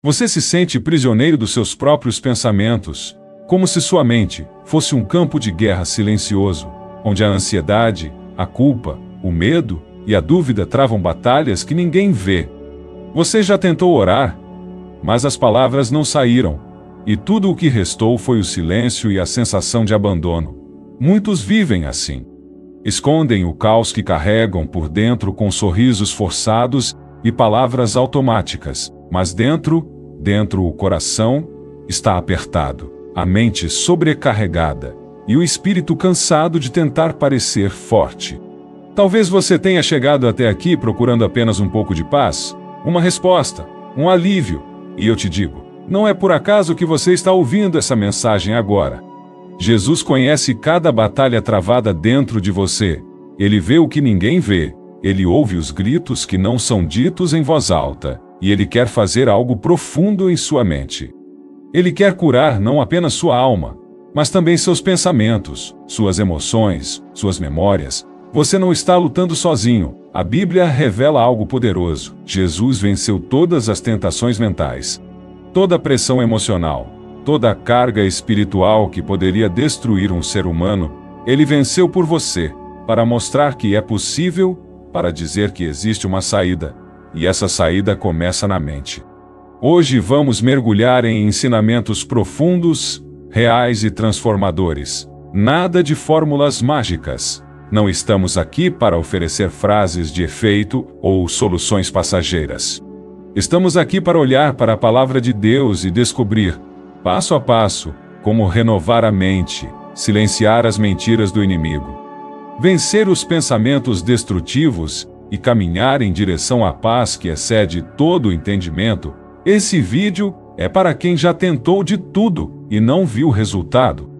Você se sente prisioneiro dos seus próprios pensamentos, como se sua mente fosse um campo de guerra silencioso, onde a ansiedade, a culpa, o medo e a dúvida travam batalhas que ninguém vê. Você já tentou orar, mas as palavras não saíram, e tudo o que restou foi o silêncio e a sensação de abandono. Muitos vivem assim. Escondem o caos que carregam por dentro com sorrisos forçados e palavras automáticas, mas dentro o coração está apertado, a mente sobrecarregada e o espírito cansado de tentar parecer forte. Talvez você tenha chegado até aqui procurando apenas um pouco de paz, uma resposta, um alívio, e eu te digo, não é por acaso que você está ouvindo essa mensagem agora. Jesus conhece cada batalha travada dentro de você. Ele vê o que ninguém vê. Ele ouve os gritos que não são ditos em voz alta. E Ele quer fazer algo profundo em sua mente. Ele quer curar não apenas sua alma, mas também seus pensamentos, suas emoções, suas memórias. Você não está lutando sozinho. A Bíblia revela algo poderoso. Jesus venceu todas as tentações mentais, toda a pressão emocional, toda a carga espiritual que poderia destruir um ser humano. Ele venceu por você, para mostrar que é possível, para dizer que existe uma saída, e essa saída começa na mente. Hoje vamos mergulhar em ensinamentos profundos, reais e transformadores. Nada de fórmulas mágicas. Não estamos aqui para oferecer frases de efeito ou soluções passageiras. Estamos aqui para olhar para a palavra de Deus e descobrir, passo a passo, como renovar a mente, silenciar as mentiras do inimigo, vencer os pensamentos destrutivos e caminhar em direção à paz que excede todo o entendimento. Esse vídeo é para quem já tentou de tudo e não viu resultado.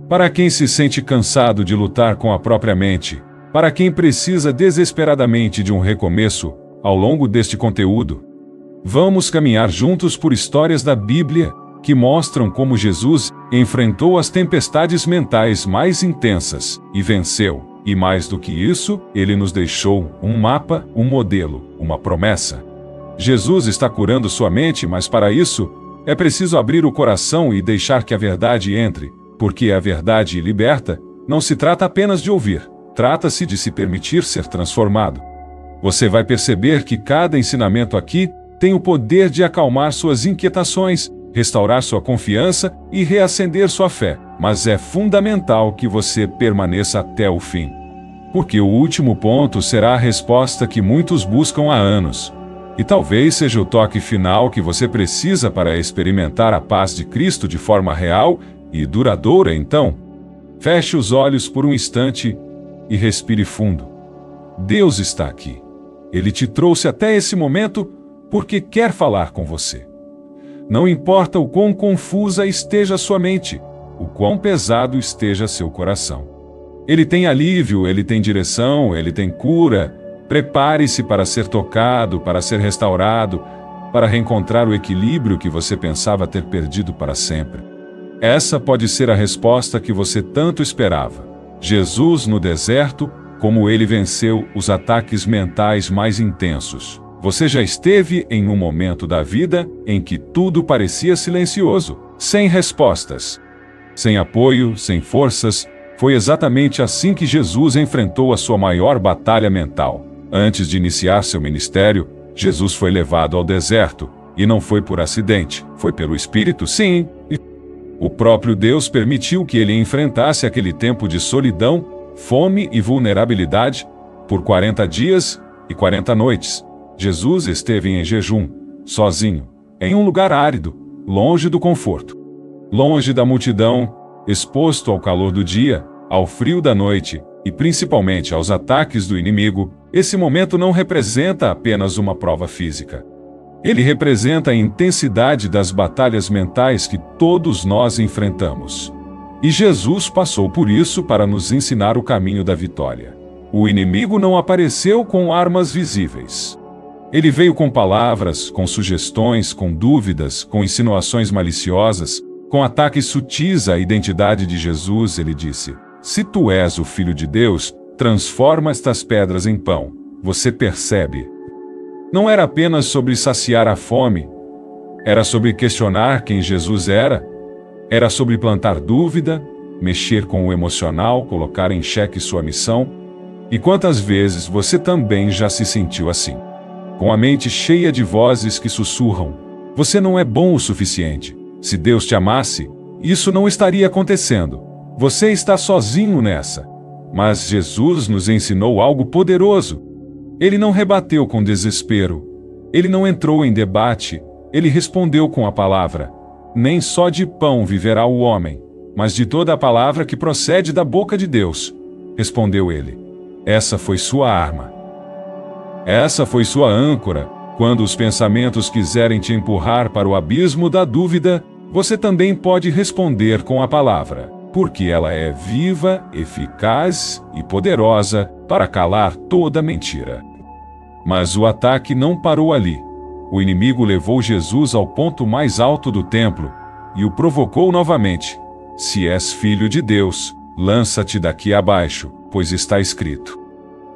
Para quem se sente cansado de lutar com a própria mente. Para quem precisa desesperadamente de um recomeço. Ao longo deste conteúdo, vamos caminhar juntos por histórias da Bíblia que mostram como Jesus enfrentou as tempestades mentais mais intensas e venceu. E mais do que isso, ele nos deixou um mapa, um modelo, uma promessa. Jesus está curando sua mente, mas para isso, é preciso abrir o coração e deixar que a verdade entre, porque a verdade liberta. Não se trata apenas de ouvir, trata-se de se permitir ser transformado. Você vai perceber que cada ensinamento aqui tem o poder de acalmar suas inquietações, restaurar sua confiança e reacender sua fé, mas é fundamental que você permaneça até o fim. Porque o último ponto será a resposta que muitos buscam há anos. E talvez seja o toque final que você precisa para experimentar a paz de Cristo de forma real e duradoura. Então, feche os olhos por um instante e respire fundo. Deus está aqui. Ele te trouxe até esse momento porque quer falar com você. Não importa o quão confusa esteja sua mente, o quão pesado esteja seu coração. Ele tem alívio, ele tem direção, ele tem cura. Prepare-se para ser tocado, para ser restaurado, para reencontrar o equilíbrio que você pensava ter perdido para sempre. Essa pode ser a resposta que você tanto esperava. Jesus no deserto, como ele venceu os ataques mentais mais intensos. Você já esteve em um momento da vida em que tudo parecia silencioso, sem respostas, sem apoio, sem forças. Foi exatamente assim que Jesus enfrentou a sua maior batalha mental. Antes de iniciar seu ministério, Jesus foi levado ao deserto, e não foi por acidente, foi pelo Espírito, sim. O próprio Deus permitiu que ele enfrentasse aquele tempo de solidão, fome e vulnerabilidade, por 40 dias e 40 noites. Jesus esteve em jejum, sozinho, em um lugar árido, longe do conforto, longe da multidão, exposto ao calor do dia, ao frio da noite e principalmente aos ataques do inimigo. Esse momento não representa apenas uma prova física. Ele representa a intensidade das batalhas mentais que todos nós enfrentamos. E Jesus passou por isso para nos ensinar o caminho da vitória. O inimigo não apareceu com armas visíveis. Ele veio com palavras, com sugestões, com dúvidas, com insinuações maliciosas, com ataques sutis à identidade de Jesus. Ele disse: "Se tu és o Filho de Deus, transforma estas pedras em pão." Você percebe? Não era apenas sobre saciar a fome, Era sobre questionar quem Jesus era? Era sobre plantar dúvida, mexer com o emocional, colocar em xeque sua missão? E quantas vezes você também já se sentiu assim? Com a mente cheia de vozes que sussurram: você não é bom o suficiente. Se Deus te amasse, isso não estaria acontecendo. Você está sozinho nessa. Mas Jesus nos ensinou algo poderoso. Ele não rebateu com desespero. Ele não entrou em debate. Ele respondeu com a palavra: nem só de pão viverá o homem, mas de toda a palavra que procede da boca de Deus. Respondeu ele. Essa foi sua arma. Essa foi sua âncora. Quando os pensamentos quiserem te empurrar para o abismo da dúvida, você também pode responder com a palavra, porque ela é viva, eficaz e poderosa para calar toda mentira. Mas o ataque não parou ali. O inimigo levou Jesus ao ponto mais alto do templo e o provocou novamente. Se és filho de Deus, lança-te daqui abaixo, pois está escrito: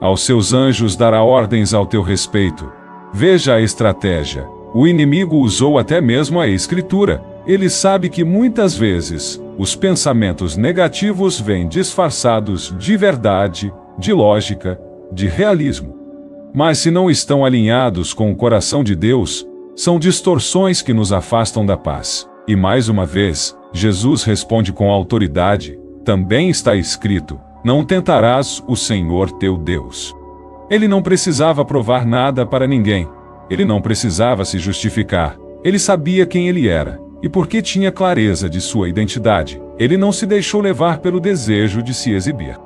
aos seus anjos dará ordens ao teu respeito. Veja a estratégia. O inimigo usou até mesmo a escritura. Ele sabe que muitas vezes os pensamentos negativos vêm disfarçados de verdade, de lógica, de realismo. Mas se não estão alinhados com o coração de Deus, são distorções que nos afastam da paz. E mais uma vez, Jesus responde com autoridade: também está escrito: não tentarás o Senhor teu Deus. Ele não precisava provar nada para ninguém. Ele não precisava se justificar. Ele sabia quem ele era. E porque tinha clareza de sua identidade, ele não se deixou levar pelo desejo de se exibir,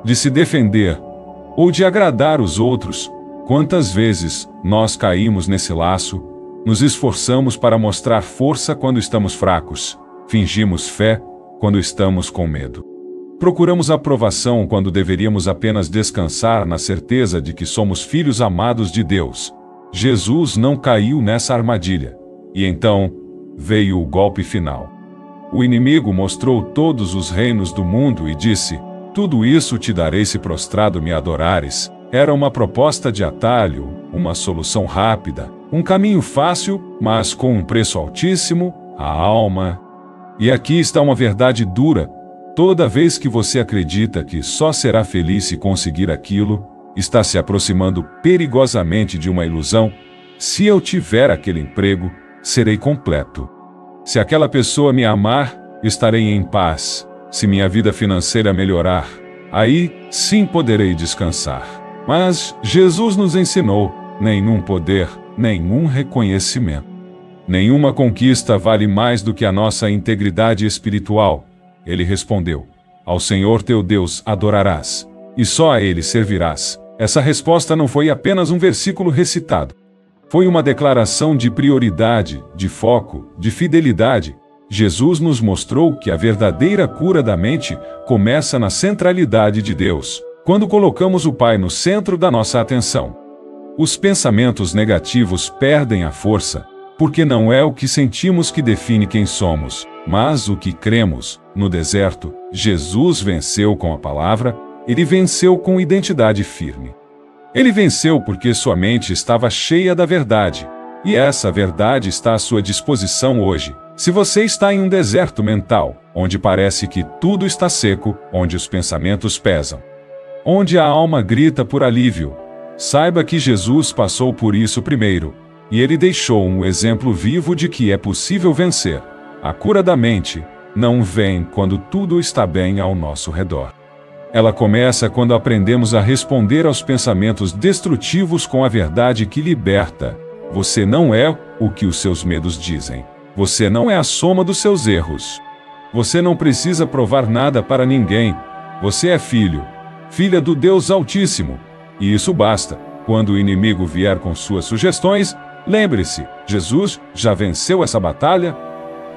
de se defender ou de agradar os outros. Quantas vezes nós caímos nesse laço, nos esforçamos para mostrar força quando estamos fracos, fingimos fé quando estamos com medo. Procuramos aprovação quando deveríamos apenas descansar na certeza de que somos filhos amados de Deus. Jesus não caiu nessa armadilha. E então, veio o golpe final. O inimigo mostrou todos os reinos do mundo e disse: tudo isso te darei se prostrado me adorares. Era uma proposta de atalho, uma solução rápida, um caminho fácil, mas com um preço altíssimo, a alma. E aqui está uma verdade dura. Toda vez que você acredita que só será feliz se conseguir aquilo, está se aproximando perigosamente de uma ilusão. Se eu tiver aquele emprego, serei completo. Se aquela pessoa me amar, estarei em paz. Se minha vida financeira melhorar, aí sim poderei descansar. Mas Jesus nos ensinou: nenhum poder, nenhum reconhecimento, nenhuma conquista vale mais do que a nossa integridade espiritual. Ele respondeu: ao Senhor teu Deus adorarás, e só a Ele servirás. Essa resposta não foi apenas um versículo recitado. Foi uma declaração de prioridade, de foco, de fidelidade. Jesus nos mostrou que a verdadeira cura da mente começa na centralidade de Deus, quando colocamos o Pai no centro da nossa atenção. Os pensamentos negativos perdem a força, porque não é o que sentimos que define quem somos, mas o que cremos. No deserto, Jesus venceu com a palavra, ele venceu com identidade firme. Ele venceu porque sua mente estava cheia da verdade, e essa verdade está à sua disposição hoje. Se você está em um deserto mental, onde parece que tudo está seco, onde os pensamentos pesam, onde a alma grita por alívio, saiba que Jesus passou por isso primeiro, e ele deixou um exemplo vivo de que é possível vencer. A cura da mente não vem quando tudo está bem ao nosso redor. Ela começa quando aprendemos a responder aos pensamentos destrutivos com a verdade que liberta. Você não é o que os seus medos dizem. Você não é a soma dos seus erros. Você não precisa provar nada para ninguém. Você é filho, filha do Deus Altíssimo. E isso basta. Quando o inimigo vier com suas sugestões, lembre-se, Jesus já venceu essa batalha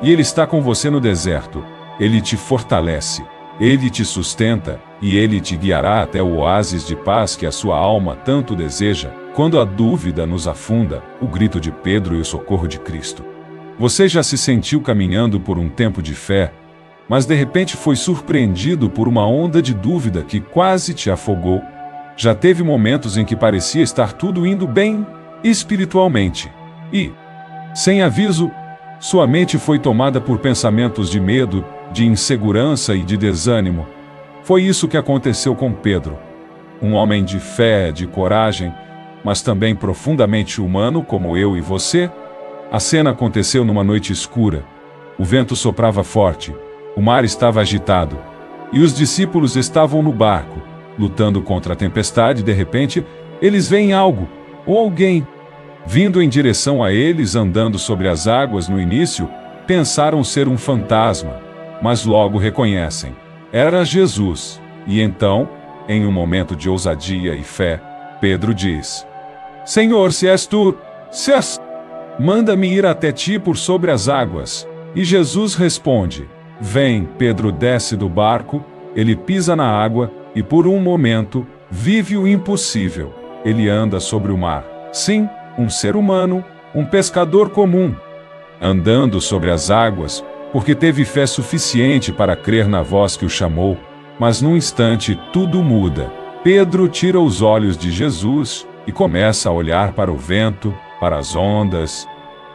e Ele está com você no deserto. Ele te fortalece, Ele te sustenta e Ele te guiará até o oásis de paz que a sua alma tanto deseja. Quando a dúvida nos afunda, o grito de Pedro e o socorro de Cristo. Você já se sentiu caminhando por um tempo de fé, mas de repente foi surpreendido por uma onda de dúvida que quase te afogou? Já teve momentos em que parecia estar tudo indo bem espiritualmente e, sem aviso, Sua mente foi tomada por pensamentos de medo, de insegurança e de desânimo. Foi isso que aconteceu com Pedro. Um homem de fé, de coragem, mas também profundamente humano como eu e você. A cena aconteceu numa noite escura. O vento soprava forte, o mar estava agitado, e os discípulos estavam no barco, lutando contra a tempestade. De repente, eles veem algo, ou alguém, vindo em direção a eles andando sobre as águas. No início, pensaram ser um fantasma, mas logo reconhecem. Era Jesus. E então, em um momento de ousadia e fé, Pedro diz: Senhor, se és tu, manda-me ir até ti por sobre as águas. E Jesus responde: Vem. Pedro desce do barco, ele pisa na água, e por um momento, vive o impossível. Ele anda sobre o mar. Sim, um ser humano, um pescador comum, andando sobre as águas, porque teve fé suficiente para crer na voz que o chamou. Mas num instante tudo muda. Pedro tira os olhos de Jesus e começa a olhar para o vento, para as ondas,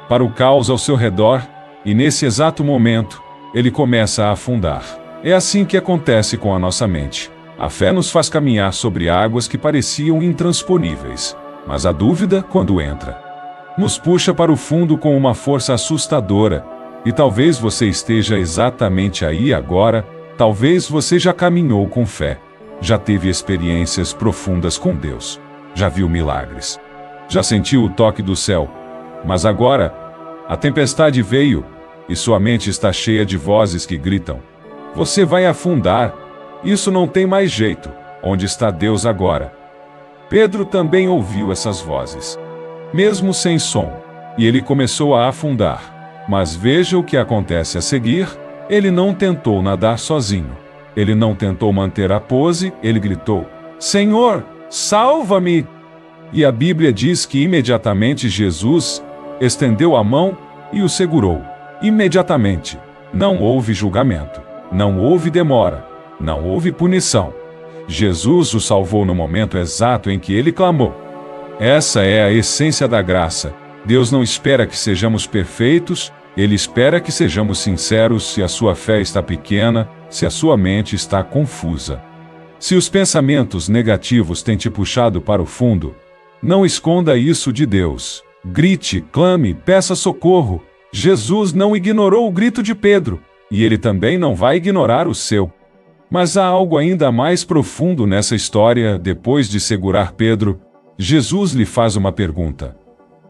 para o caos ao seu redor, e nesse exato momento, ele começa a afundar. É assim que acontece com a nossa mente. A fé nos faz caminhar sobre águas que pareciam intransponíveis, mas a dúvida, quando entra, nos puxa para o fundo com uma força assustadora. E talvez você esteja exatamente aí agora. Talvez você já caminhou com fé, já teve experiências profundas com Deus, já viu milagres, já sentiu o toque do céu. Mas agora, a tempestade veio, e sua mente está cheia de vozes que gritam: você vai afundar, isso não tem mais jeito, onde está Deus agora? Pedro também ouviu essas vozes, mesmo sem som, e ele começou a afundar. Mas veja o que acontece a seguir. Ele não tentou nadar sozinho. Ele não tentou manter a pose, ele gritou: Senhor, salva-me! E a Bíblia diz que imediatamente Jesus estendeu a mão e o segurou. Imediatamente. Não houve julgamento. Não houve demora. Não houve punição. Jesus o salvou no momento exato em que ele clamou. Essa é a essência da graça. Deus não espera que sejamos perfeitos. Ele espera que sejamos sinceros. Se a sua fé está pequena, se a sua mente está confusa, se os pensamentos negativos têm te puxado para o fundo, não esconda isso de Deus. Grite, clame, peça socorro. Jesus não ignorou o grito de Pedro, e ele também não vai ignorar o seu. Mas há algo ainda mais profundo nessa história. Depois de segurar Pedro, Jesus lhe faz uma pergunta: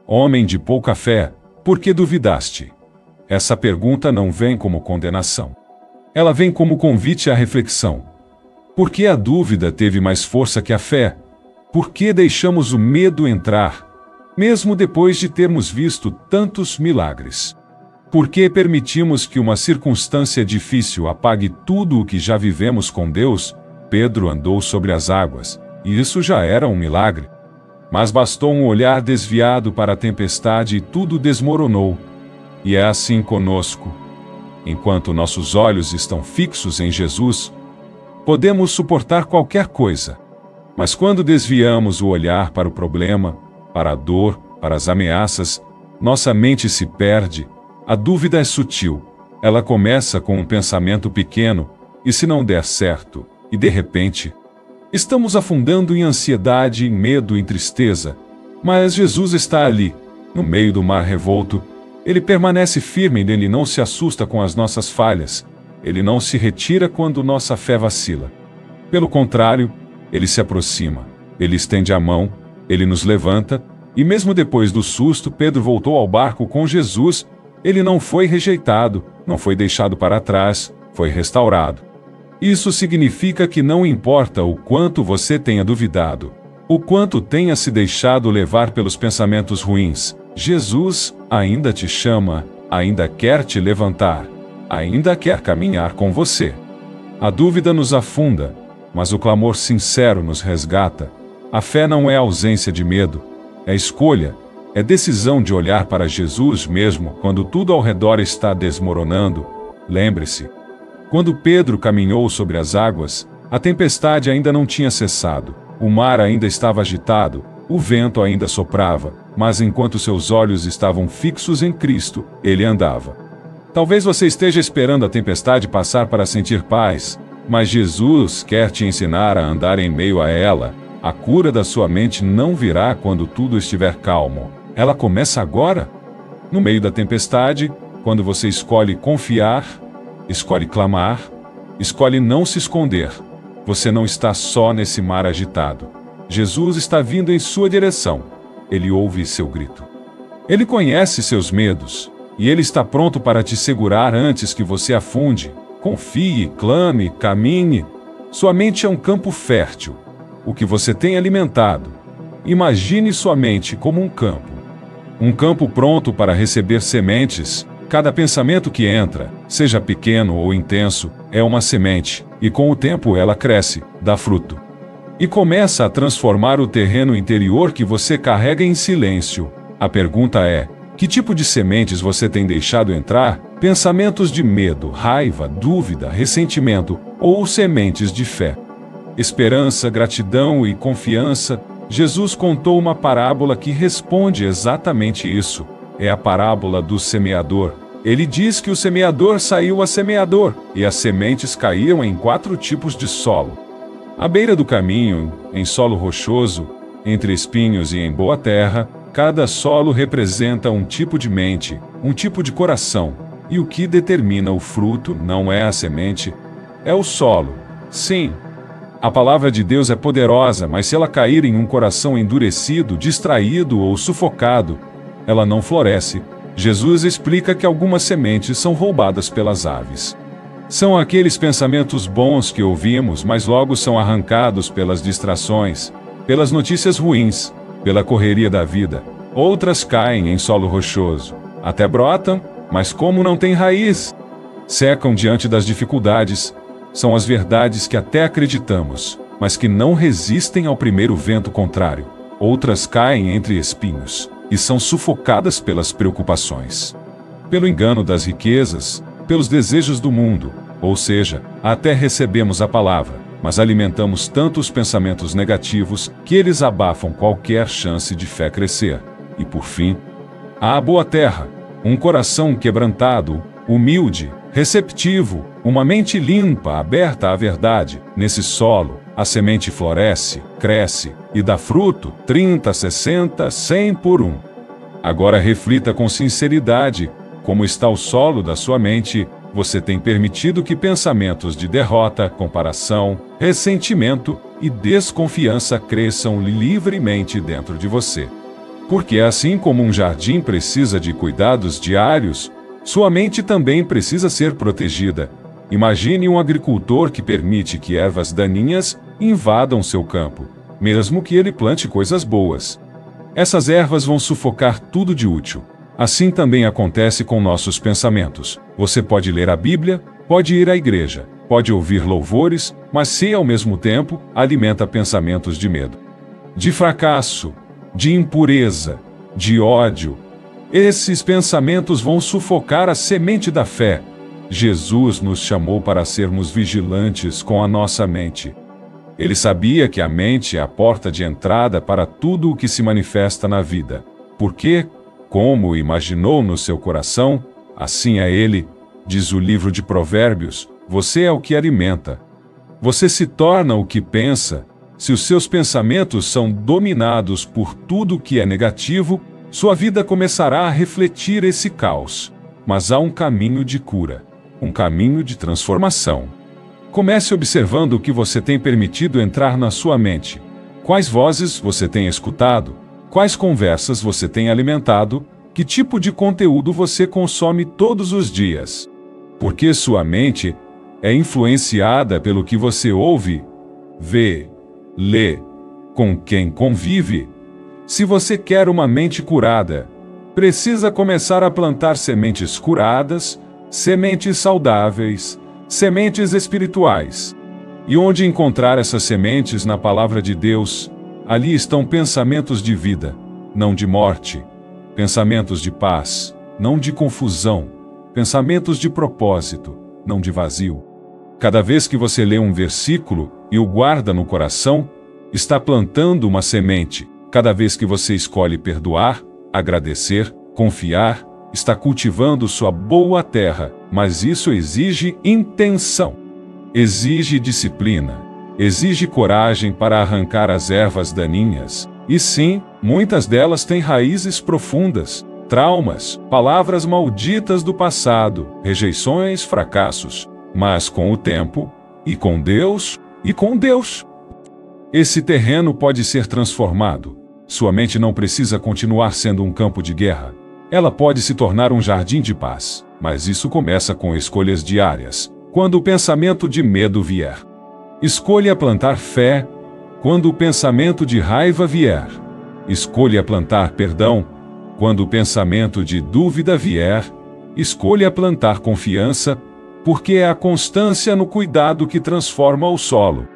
Homem de pouca fé, por que duvidaste? Essa pergunta não vem como condenação. Ela vem como convite à reflexão. Por que a dúvida teve mais força que a fé? Por que deixamos o medo entrar, mesmo depois de termos visto tantos milagres? Por que permitimos que uma circunstância difícil apague tudo o que já vivemos com Deus? Pedro andou sobre as águas, e isso já era um milagre. Mas bastou um olhar desviado para a tempestade e tudo desmoronou. E é assim conosco. Enquanto nossos olhos estão fixos em Jesus, podemos suportar qualquer coisa. Mas quando desviamos o olhar para o problema, para a dor, para as ameaças, nossa mente se perde. A dúvida é sutil. Ela começa com um pensamento pequeno, e se não der certo, e de repente, estamos afundando em ansiedade, em medo, em tristeza. Mas Jesus está ali, no meio do mar revolto. Ele permanece firme, ele não se assusta com as nossas falhas. Ele não se retira quando nossa fé vacila. Pelo contrário, ele se aproxima. Ele estende a mão, ele nos levanta, e mesmo depois do susto, Pedro voltou ao barco com Jesus. Ele não foi rejeitado, não foi deixado para trás, foi restaurado. Isso significa que não importa o quanto você tenha duvidado, o quanto tenha se deixado levar pelos pensamentos ruins, Jesus ainda te chama, ainda quer te levantar, ainda quer caminhar com você. A dúvida nos afunda, mas o clamor sincero nos resgata. A fé não é ausência de medo, é escolha, é decisão de olhar para Jesus mesmo quando tudo ao redor está desmoronando. Lembre-se, quando Pedro caminhou sobre as águas, a tempestade ainda não tinha cessado, o mar ainda estava agitado, o vento ainda soprava, mas enquanto seus olhos estavam fixos em Cristo, ele andava. Talvez você esteja esperando a tempestade passar para sentir paz, mas Jesus quer te ensinar a andar em meio a ela. A cura da sua mente não virá quando tudo estiver calmo. Ela começa agora. No meio da tempestade, quando você escolhe confiar, escolhe clamar, escolhe não se esconder. Você não está só nesse mar agitado. Jesus está vindo em sua direção. Ele ouve seu grito. Ele conhece seus medos, e ele está pronto para te segurar antes que você afunde. Confie, clame, caminhe. Sua mente é um campo fértil. O que você tem alimentado. Imagine sua mente como um campo. Um campo pronto para receber sementes. Cada pensamento que entra, seja pequeno ou intenso, é uma semente, e com o tempo ela cresce, dá fruto. E começa a transformar o terreno interior que você carrega em silêncio. A pergunta é: que tipo de sementes você tem deixado entrar? Pensamentos de medo, raiva, dúvida, ressentimento, ou sementes de fé? Esperança, gratidão e confiança? Jesus contou uma parábola que responde exatamente isso. É a parábola do semeador. Ele diz que o semeador saiu a semeador, e as sementes caíram em 4 tipos de solo. À beira do caminho, em solo rochoso, entre espinhos e em boa terra, cada solo representa um tipo de mente, um tipo de coração, e o que determina o fruto não é a semente, é o solo. Sim, a palavra de Deus é poderosa, mas se ela cair em um coração endurecido, distraído ou sufocado, ela não floresce. Jesus explica que algumas sementes são roubadas pelas aves. São aqueles pensamentos bons que ouvimos, mas logo são arrancados pelas distrações, pelas notícias ruins, pela correria da vida. Outras caem em solo rochoso. Até brotam, mas como não têm raiz, secam diante das dificuldades. São as verdades que até acreditamos, mas que não resistem ao primeiro vento contrário. Outras caem entre espinhos e são sufocadas pelas preocupações, pelo engano das riquezas, pelos desejos do mundo, ou seja, até recebemos a palavra, mas alimentamos tantos pensamentos negativos que eles abafam qualquer chance de fé crescer. E por fim, há a boa terra, um coração quebrantado, humilde, receptivo, uma mente limpa, aberta à verdade. Nesse solo, a semente floresce, cresce e dá fruto, 30, 60, 100 por 1. Agora reflita com sinceridade como está o solo da sua mente. Você tem permitido que pensamentos de derrota, comparação, ressentimento e desconfiança cresçam livremente dentro de você. Porque assim como um jardim precisa de cuidados diários, sua mente também precisa ser protegida. Imagine um agricultor que permite que ervas daninhas invadam seu campo, mesmo que ele plante coisas boas. Essas ervas vão sufocar tudo de útil. Assim também acontece com nossos pensamentos. Você pode ler a Bíblia, pode ir à igreja, pode ouvir louvores, mas se ao mesmo tempo alimenta pensamentos de medo, de fracasso, de impureza, de ódio, esses pensamentos vão sufocar a semente da fé. Jesus nos chamou para sermos vigilantes com a nossa mente. Ele sabia que a mente é a porta de entrada para tudo o que se manifesta na vida. Porque, como imaginou no seu coração, assim é ele, diz o livro de Provérbios, você é o que alimenta. Você se torna o que pensa. Se os seus pensamentos são dominados por tudo que é negativo, sua vida começará a refletir esse caos. Mas há um caminho de cura, um caminho de transformação. Comece observando o que você tem permitido entrar na sua mente. Quais vozes você tem escutado? Quais conversas você tem alimentado? Que tipo de conteúdo você consome todos os dias? Porque sua mente é influenciada pelo que você ouve, vê, lê, com quem convive. Se você quer uma mente curada, precisa começar a plantar sementes curadas, sementes saudáveis, sementes espirituais. E onde encontrar essas sementes na palavra de Deus? Ali estão pensamentos de vida, não de morte. Pensamentos de paz, não de confusão. Pensamentos de propósito, não de vazio. Cada vez que você lê um versículo e o guarda no coração, está plantando uma semente. Cada vez que você escolhe perdoar, agradecer, confiar, está cultivando sua boa terra, mas isso exige intenção. Exige disciplina. Exige coragem para arrancar as ervas daninhas. E sim, muitas delas têm raízes profundas, traumas, palavras malditas do passado, rejeições, fracassos. Mas com o tempo, e com Deus, esse terreno pode ser transformado. Sua mente não precisa continuar sendo um campo de guerra. Ela pode se tornar um jardim de paz, mas isso começa com escolhas diárias. Quando o pensamento de medo vier, escolha plantar fé. Quando o pensamento de raiva vier, escolha plantar perdão. Quando o pensamento de dúvida vier, escolha plantar confiança, porque é a constância no cuidado que transforma o solo.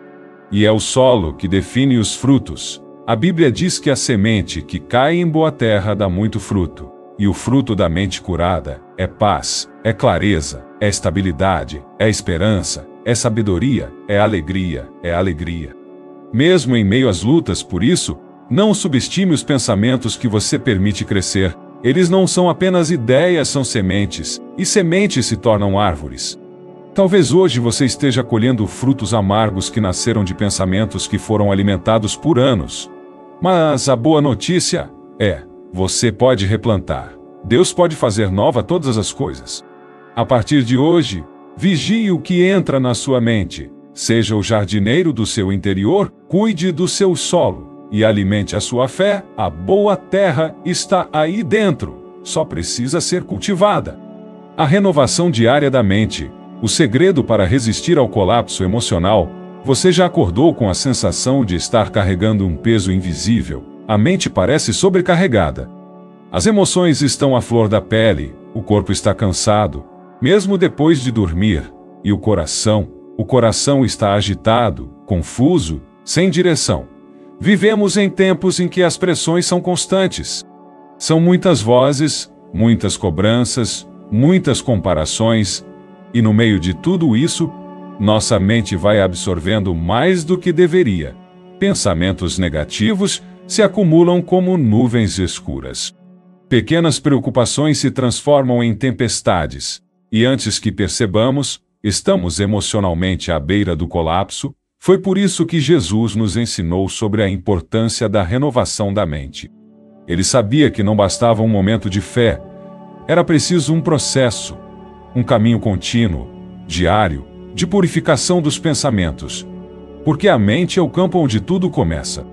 E é o solo que define os frutos. A Bíblia diz que a semente que cai em boa terra dá muito fruto. E o fruto da mente curada é paz, é clareza, é estabilidade, é esperança, é sabedoria, é alegria, é alegria. Mesmo em meio às lutas, por isso, não subestime os pensamentos que você permite crescer. Eles não são apenas ideias, são sementes, e sementes se tornam árvores. Talvez hoje você esteja colhendo frutos amargos que nasceram de pensamentos que foram alimentados por anos. Mas a boa notícia é: você pode replantar. Deus pode fazer nova todas as coisas. A partir de hoje, vigie o que entra na sua mente. Seja o jardineiro do seu interior, cuide do seu solo e alimente a sua fé. A boa terra está aí dentro, só precisa ser cultivada. A renovação diária da mente. O segredo para resistir ao colapso emocional. Você já acordou com a sensação de estar carregando um peso invisível? A mente parece sobrecarregada. As emoções estão à flor da pele, o corpo está cansado, mesmo depois de dormir, e o coração está agitado, confuso, sem direção. Vivemos em tempos em que as pressões são constantes. São muitas vozes, muitas cobranças, muitas comparações, e no meio de tudo isso, nossa mente vai absorvendo mais do que deveria. Pensamentos negativos se acumulam como nuvens escuras. Pequenas preocupações se transformam em tempestades, e antes que percebamos, estamos emocionalmente à beira do colapso. Foi por isso que Jesus nos ensinou sobre a importância da renovação da mente. Ele sabia que não bastava um momento de fé, era preciso um processo, um caminho contínuo, diário, de purificação dos pensamentos. Porque a mente é o campo onde tudo começa.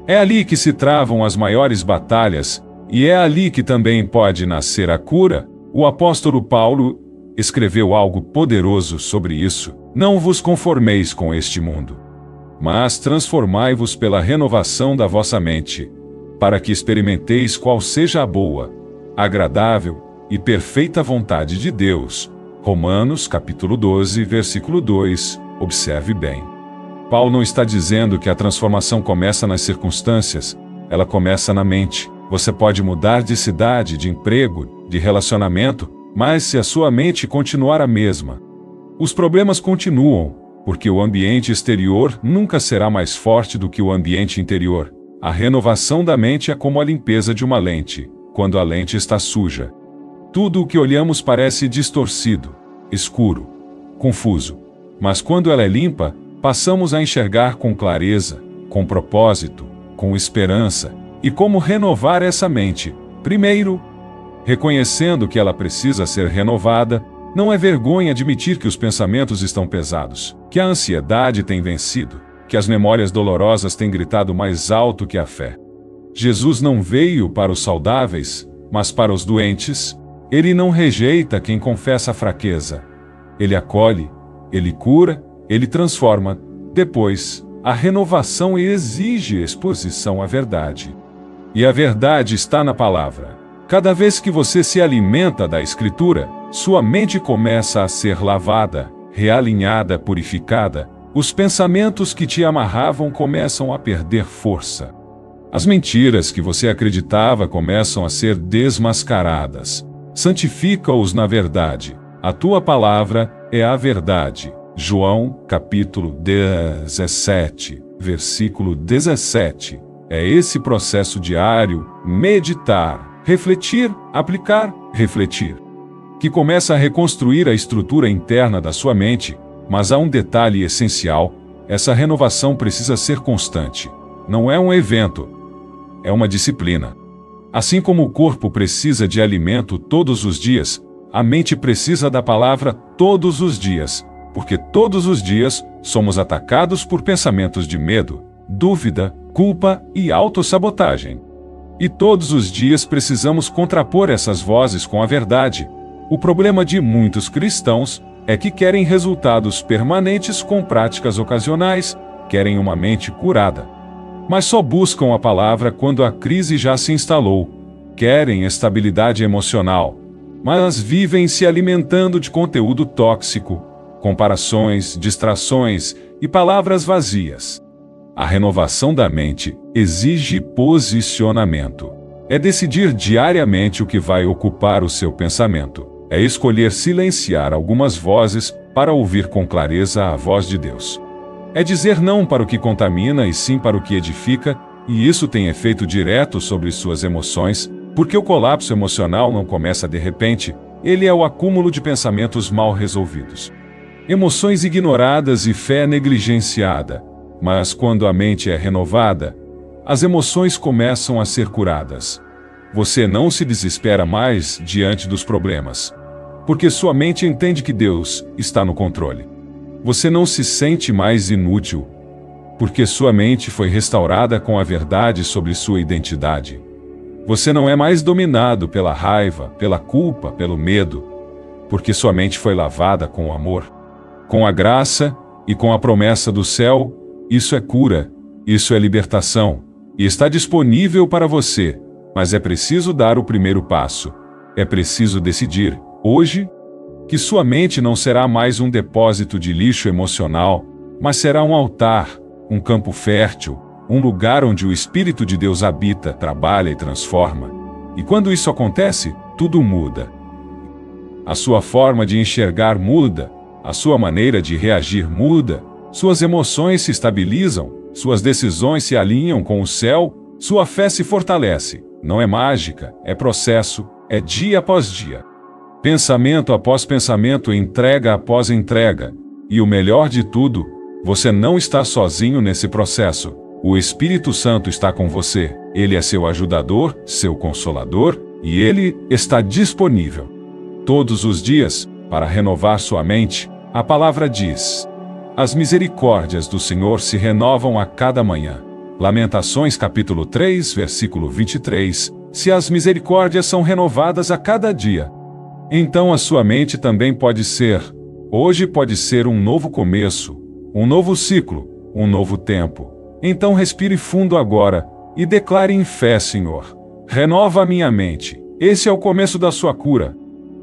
É ali que se travam as maiores batalhas, e é ali que também pode nascer a cura. O apóstolo Paulo escreveu algo poderoso sobre isso. Não vos conformeis com este mundo, mas transformai-vos pela renovação da vossa mente, para que experimenteis qual seja a boa, agradável e perfeita vontade de Deus. Romanos capítulo 12, versículo 2, observe bem. Paulo não está dizendo que a transformação começa nas circunstâncias, ela começa na mente. Você pode mudar de cidade, de emprego, de relacionamento, mas se a sua mente continuar a mesma, os problemas continuam, porque o ambiente exterior nunca será mais forte do que o ambiente interior. A renovação da mente é como a limpeza de uma lente, quando a lente está suja. Tudo o que olhamos parece distorcido, escuro, confuso. Mas quando ela é limpa, passamos a enxergar com clareza, com propósito, com esperança. E como renovar essa mente? Primeiro, reconhecendo que ela precisa ser renovada. Não é vergonha admitir que os pensamentos estão pesados, que a ansiedade tem vencido, que as memórias dolorosas têm gritado mais alto que a fé. Jesus não veio para os saudáveis, mas para os doentes. Ele não rejeita quem confessa a fraqueza. Ele acolhe, ele cura, ele transforma. Depois, a renovação exige exposição à verdade. E a verdade está na palavra. Cada vez que você se alimenta da Escritura, sua mente começa a ser lavada, realinhada, purificada. Os pensamentos que te amarravam começam a perder força. As mentiras que você acreditava começam a ser desmascaradas. Santifica-os na verdade. A tua palavra é a verdade. João, capítulo 17, versículo 17. É esse processo diário, meditar, refletir, aplicar, refletir. Que começa a reconstruir a estrutura interna da sua mente, mas há um detalhe essencial: essa renovação precisa ser constante. Não é um evento, é uma disciplina. Assim como o corpo precisa de alimento todos os dias, a mente precisa da palavra todos os dias, porque todos os dias somos atacados por pensamentos de medo, dúvida, culpa e autossabotagem. E todos os dias precisamos contrapor essas vozes com a verdade. O problema de muitos cristãos é que querem resultados permanentes com práticas ocasionais, querem uma mente curada. Mas só buscam a palavra quando a crise já se instalou. Querem estabilidade emocional, mas vivem se alimentando de conteúdo tóxico, comparações, distrações e palavras vazias. A renovação da mente exige posicionamento. É decidir diariamente o que vai ocupar o seu pensamento. É escolher silenciar algumas vozes para ouvir com clareza a voz de Deus. É dizer não para o que contamina e sim para o que edifica, e isso tem efeito direto sobre suas emoções, porque o colapso emocional não começa de repente, ele é o acúmulo de pensamentos mal resolvidos. Emoções ignoradas e fé negligenciada. Mas quando a mente é renovada, as emoções começam a ser curadas. Você não se desespera mais diante dos problemas, porque sua mente entende que Deus está no controle. Você não se sente mais inútil, porque sua mente foi restaurada com a verdade sobre sua identidade. Você não é mais dominado pela raiva, pela culpa, pelo medo, porque sua mente foi lavada com o amor, com a graça e com a promessa do céu. Isso é cura, isso é libertação, e está disponível para você, mas é preciso dar o primeiro passo. É preciso decidir, hoje, que sua mente não será mais um depósito de lixo emocional, mas será um altar, um campo fértil, um lugar onde o Espírito de Deus habita, trabalha e transforma. E quando isso acontece, tudo muda. A sua forma de enxergar muda, a sua maneira de reagir muda, suas emoções se estabilizam, suas decisões se alinham com o céu, sua fé se fortalece. Não é mágica, é processo, é dia após dia. Pensamento após pensamento, entrega após entrega. E o melhor de tudo, você não está sozinho nesse processo. O Espírito Santo está com você. Ele é seu ajudador, seu consolador, e ele está disponível todos os dias para renovar sua mente. A palavra diz: as misericórdias do Senhor se renovam a cada manhã. Lamentações capítulo 3, versículo 23. Se as misericórdias são renovadas a cada dia, então a sua mente também pode ser. Hoje pode ser um novo começo, um novo ciclo, um novo tempo. Então respire fundo agora e declare em fé: Senhor, renova a minha mente. Esse é o começo da sua cura.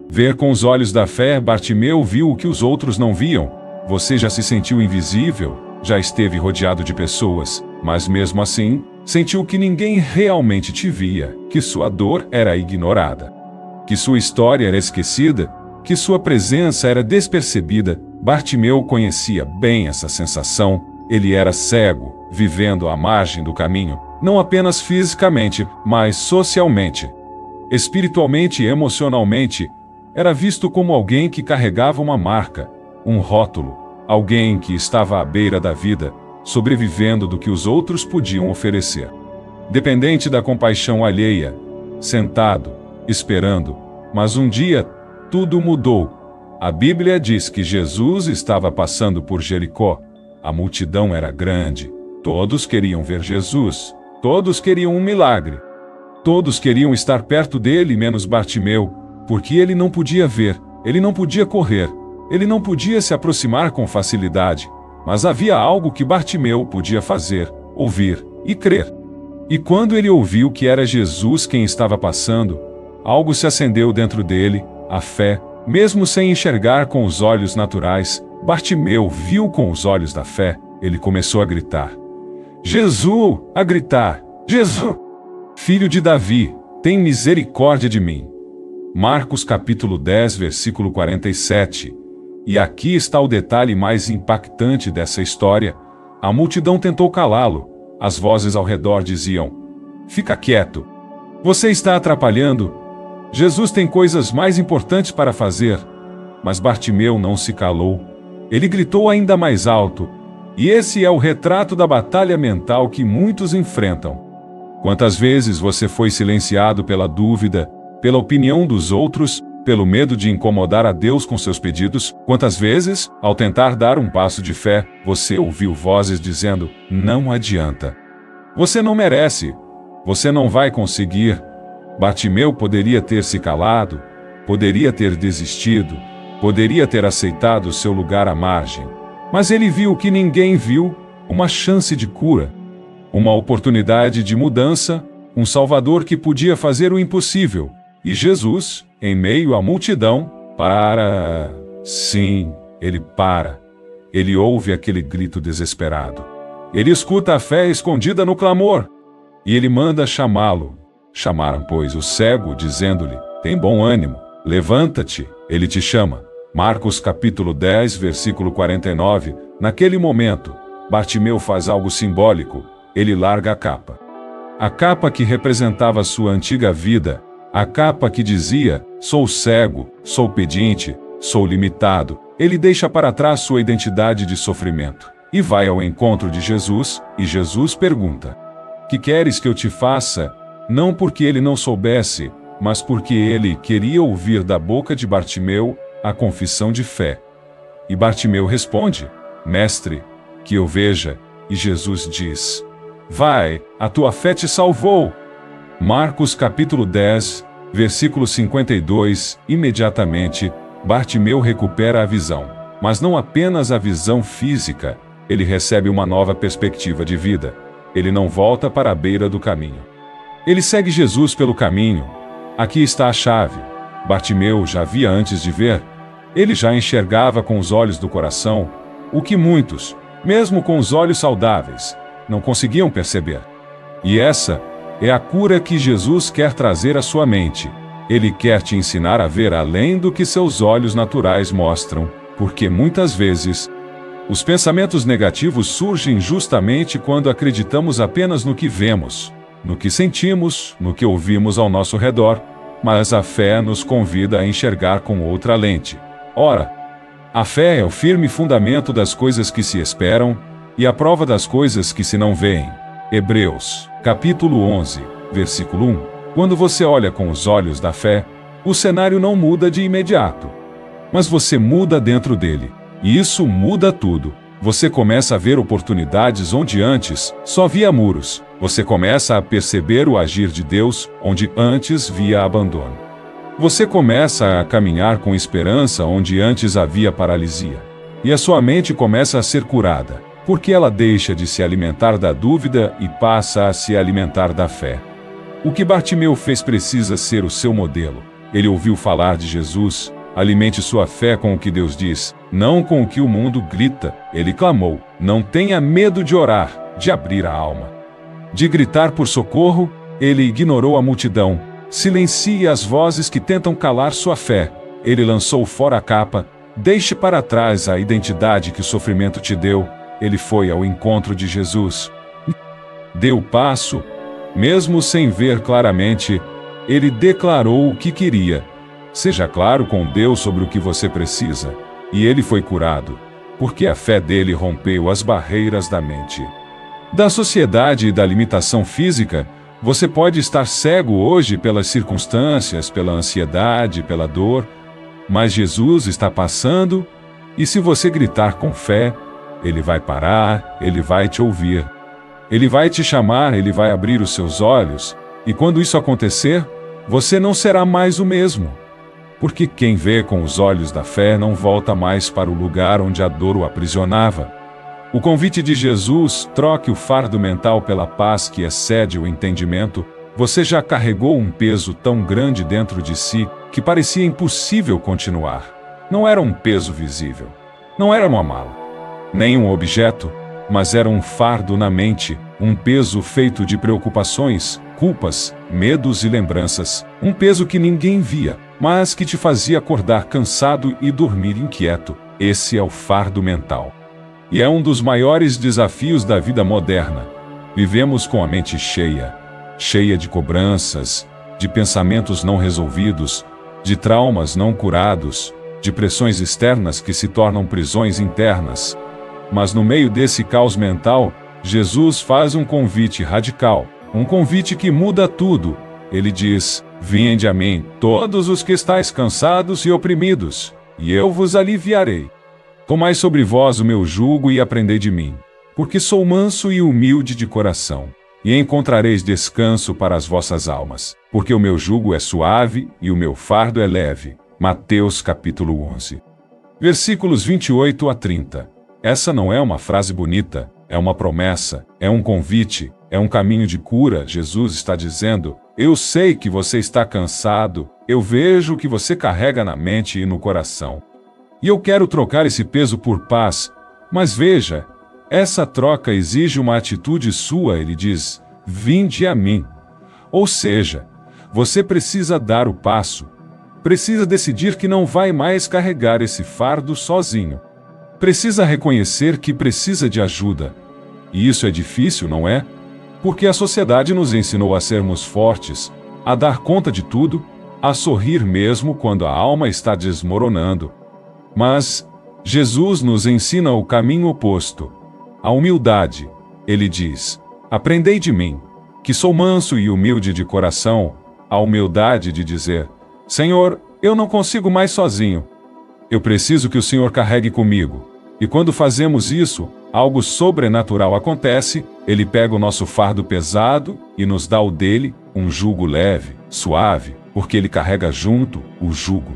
Ver com os olhos da fé, Bartimeu viu o que os outros não viam. Você já se sentiu invisível, já esteve rodeado de pessoas, mas mesmo assim, sentiu que ninguém realmente te via, que sua dor era ignorada, que sua história era esquecida, que sua presença era despercebida. Bartimeu conhecia bem essa sensação. Ele era cego, vivendo à margem do caminho, não apenas fisicamente, mas socialmente, espiritualmente e emocionalmente. Era visto como alguém que carregava uma marca, um rótulo, alguém que estava à beira da vida, sobrevivendo do que os outros podiam oferecer. Dependente da compaixão alheia, sentado, esperando. Mas um dia, tudo mudou. A Bíblia diz que Jesus estava passando por Jericó. A multidão era grande. Todos queriam ver Jesus. Todos queriam um milagre. Todos queriam estar perto dele, menos Bartimeu, porque ele não podia ver, ele não podia correr, ele não podia se aproximar com facilidade. Mas havia algo que Bartimeu podia fazer, ouvir e crer. E quando ele ouviu que era Jesus quem estava passando, algo se acendeu dentro dele, a fé. Mesmo sem enxergar com os olhos naturais, Bartimeu viu com os olhos da fé. Ele começou a gritar: Jesus! A gritar: Jesus! Filho de Davi, tem misericórdia de mim. Marcos capítulo 10, versículo 47. E aqui está o detalhe mais impactante dessa história. A multidão tentou calá-lo. As vozes ao redor diziam: fica quieto. Você está atrapalhando. Jesus tem coisas mais importantes para fazer. Mas Bartimeu não se calou. Ele gritou ainda mais alto. E esse é o retrato da batalha mental que muitos enfrentam. Quantas vezes você foi silenciado pela dúvida, pela opinião dos outros, pelo medo de incomodar a Deus com seus pedidos? Quantas vezes, ao tentar dar um passo de fé, você ouviu vozes dizendo: não adianta. Você não merece. Você não vai conseguir. Bartimeu poderia ter se calado, poderia ter desistido, poderia ter aceitado seu lugar à margem. Mas ele viu o que ninguém viu: uma chance de cura, uma oportunidade de mudança, um Salvador que podia fazer o impossível. E Jesus, em meio à multidão, para. Sim, ele para. Ele ouve aquele grito desesperado. Ele escuta a fé escondida no clamor. E ele manda chamá-lo. Chamaram, pois, o cego, dizendo-lhe: tem bom ânimo, levanta-te, ele te chama. Marcos capítulo 10, versículo 49. Naquele momento, Bartimeu faz algo simbólico. Ele larga a capa. A capa que representava sua antiga vida, a capa que dizia: sou cego, sou pedinte, sou limitado. Ele deixa para trás sua identidade de sofrimento e vai ao encontro de Jesus, e Jesus pergunta: que queres que eu te faça? Não porque ele não soubesse, mas porque ele queria ouvir da boca de Bartimeu a confissão de fé. E Bartimeu responde: Mestre, que eu veja. E Jesus diz: vai, a tua fé te salvou. Marcos capítulo 10, versículo 52. Imediatamente, Bartimeu recupera a visão. Mas não apenas a visão física, ele recebe uma nova perspectiva de vida. Ele não volta para a beira do caminho. Ele segue Jesus pelo caminho. Aqui está a chave. Bartimeu já via antes de ver. Ele já enxergava com os olhos do coração, o que muitos, mesmo com os olhos saudáveis, não conseguiam perceber. E essa é a cura que Jesus quer trazer à sua mente. Ele quer te ensinar a ver além do que seus olhos naturais mostram, porque muitas vezes os pensamentos negativos surgem justamente quando acreditamos apenas no que vemos, no que sentimos, no que ouvimos ao nosso redor, mas a fé nos convida a enxergar com outra lente. Ora, a fé é o firme fundamento das coisas que se esperam e a prova das coisas que se não veem. Hebreus, capítulo 11, versículo 1. Quando você olha com os olhos da fé, o cenário não muda de imediato, mas você muda dentro dele. E isso muda tudo. Você começa a ver oportunidades onde antes só via muros. Você começa a perceber o agir de Deus onde antes via abandono. Você começa a caminhar com esperança onde antes havia paralisia. E a sua mente começa a ser curada, porque ela deixa de se alimentar da dúvida e passa a se alimentar da fé. O que Bartimeu fez precisa ser o seu modelo. Ele ouviu falar de Jesus. Alimente sua fé com o que Deus diz, não com o que o mundo grita. Ele clamou: não tenha medo de orar, de abrir a alma. De gritar por socorro, ele ignorou a multidão. Silencie as vozes que tentam calar sua fé. Ele lançou fora a capa. Deixe para trás a identidade que o sofrimento te deu. Ele foi ao encontro de Jesus. Deu o passo. Mesmo sem ver claramente, ele declarou o que queria. Seja claro com Deus sobre o que você precisa. E ele foi curado, porque a fé dele rompeu as barreiras da mente. Da sociedade e da limitação física, você pode estar cego hoje pelas circunstâncias, pela ansiedade, pela dor, mas Jesus está passando, e se você gritar com fé, ele vai parar, ele vai te ouvir. Ele vai te chamar, ele vai abrir os seus olhos, e quando isso acontecer, você não será mais o mesmo. Porque quem vê com os olhos da fé não volta mais para o lugar onde a dor o aprisionava. O convite de Jesus: troque o fardo mental pela paz que excede o entendimento. Você já carregou um peso tão grande dentro de si que parecia impossível continuar. Não era um peso visível. Não era uma mala. Nem um objeto, mas era um fardo na mente, um peso feito de preocupações, culpas, medos e lembranças. Um peso que ninguém via, mas que te fazia acordar cansado e dormir inquieto. Esse é o fardo mental. E é um dos maiores desafios da vida moderna. Vivemos com a mente cheia de cobranças, de pensamentos não resolvidos, de traumas não curados, de pressões externas que se tornam prisões internas. Mas no meio desse caos mental, Jesus faz um convite radical, um convite que muda tudo. Ele diz: "Vinde a mim, todos os que estáis cansados e oprimidos, e eu vos aliviarei. Tomai sobre vós o meu jugo e aprendei de mim, porque sou manso e humilde de coração, e encontrareis descanso para as vossas almas, porque o meu jugo é suave e o meu fardo é leve." Mateus capítulo 11. Versículos 28 a 30. Essa não é uma frase bonita, é uma promessa, é um convite, é um caminho de cura. Jesus está dizendo: "Eu sei que você está cansado, eu vejo o que você carrega na mente e no coração. E eu quero trocar esse peso por paz, mas veja, essa troca exige uma atitude sua." Ele diz: "Vinde a mim." Ou seja, você precisa dar o passo. Precisa decidir que não vai mais carregar esse fardo sozinho. Precisa reconhecer que precisa de ajuda. E isso é difícil, não é? Porque a sociedade nos ensinou a sermos fortes, a dar conta de tudo, a sorrir mesmo quando a alma está desmoronando. Mas Jesus nos ensina o caminho oposto, a humildade. Ele diz: "Aprendei de mim, que sou manso e humilde de coração." A humildade de dizer: "Senhor, eu não consigo mais sozinho. Eu preciso que o Senhor carregue comigo." E quando fazemos isso, algo sobrenatural acontece. Ele pega o nosso fardo pesado e nos dá o dele, um jugo leve, suave, porque ele carrega junto o jugo.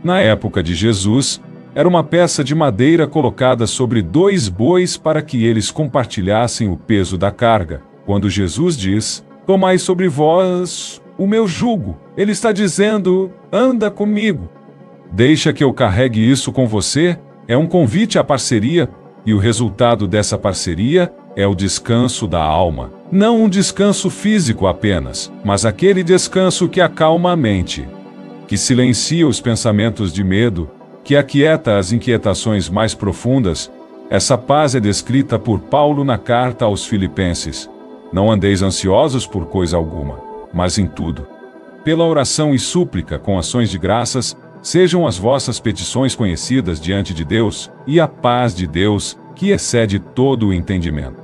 Na época de Jesus, era uma peça de madeira colocada sobre 2 bois para que eles compartilhassem o peso da carga. Quando Jesus diz: "Tomai sobre vós o meu jugo", ele está dizendo: "Anda comigo. Deixa que eu carregue isso com você." É um convite à parceria, e o resultado dessa parceria é o descanso da alma. Não um descanso físico apenas, mas aquele descanso que acalma a mente, que silencia os pensamentos de medo, que aquieta as inquietações mais profundas. Essa paz é descrita por Paulo na carta aos Filipenses: "Não andeis ansiosos por coisa alguma, mas em tudo, pela oração e súplica com ações de graças, sejam as vossas petições conhecidas diante de Deus, e a paz de Deus, que excede todo o entendimento,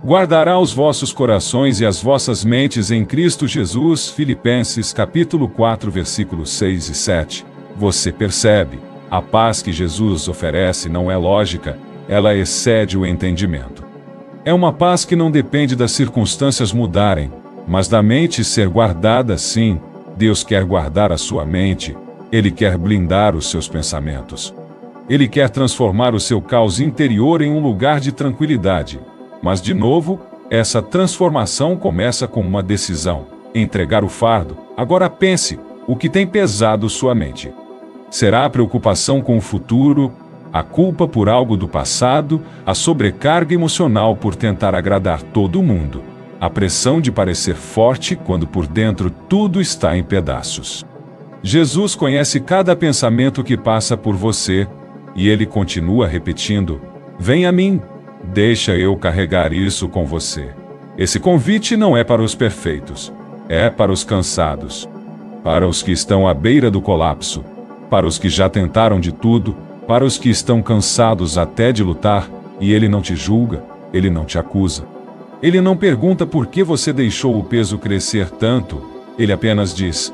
guardará os vossos corações e as vossas mentes em Cristo Jesus." Filipenses capítulo 4 versículos 6 e 7. Você percebe? A paz que Jesus oferece não é lógica, ela excede o entendimento. É uma paz que não depende das circunstâncias mudarem, mas da mente ser guardada. Sim, Deus quer guardar a sua mente. Ele quer blindar os seus pensamentos. Ele quer transformar o seu caos interior em um lugar de tranquilidade. Mas, de novo, essa transformação começa com uma decisão: entregar o fardo. Agora pense, o que tem pesado sua mente? Será a preocupação com o futuro, a culpa por algo do passado, a sobrecarga emocional por tentar agradar todo mundo, a pressão de parecer forte quando por dentro tudo está em pedaços? Jesus conhece cada pensamento que passa por você, e ele continua repetindo: "Vem a mim, deixa eu carregar isso com você." Esse convite não é para os perfeitos, é para os cansados, para os que estão à beira do colapso, para os que já tentaram de tudo, para os que estão cansados até de lutar. E ele não te julga, ele não te acusa. Ele não pergunta por que você deixou o peso crescer tanto, ele apenas diz: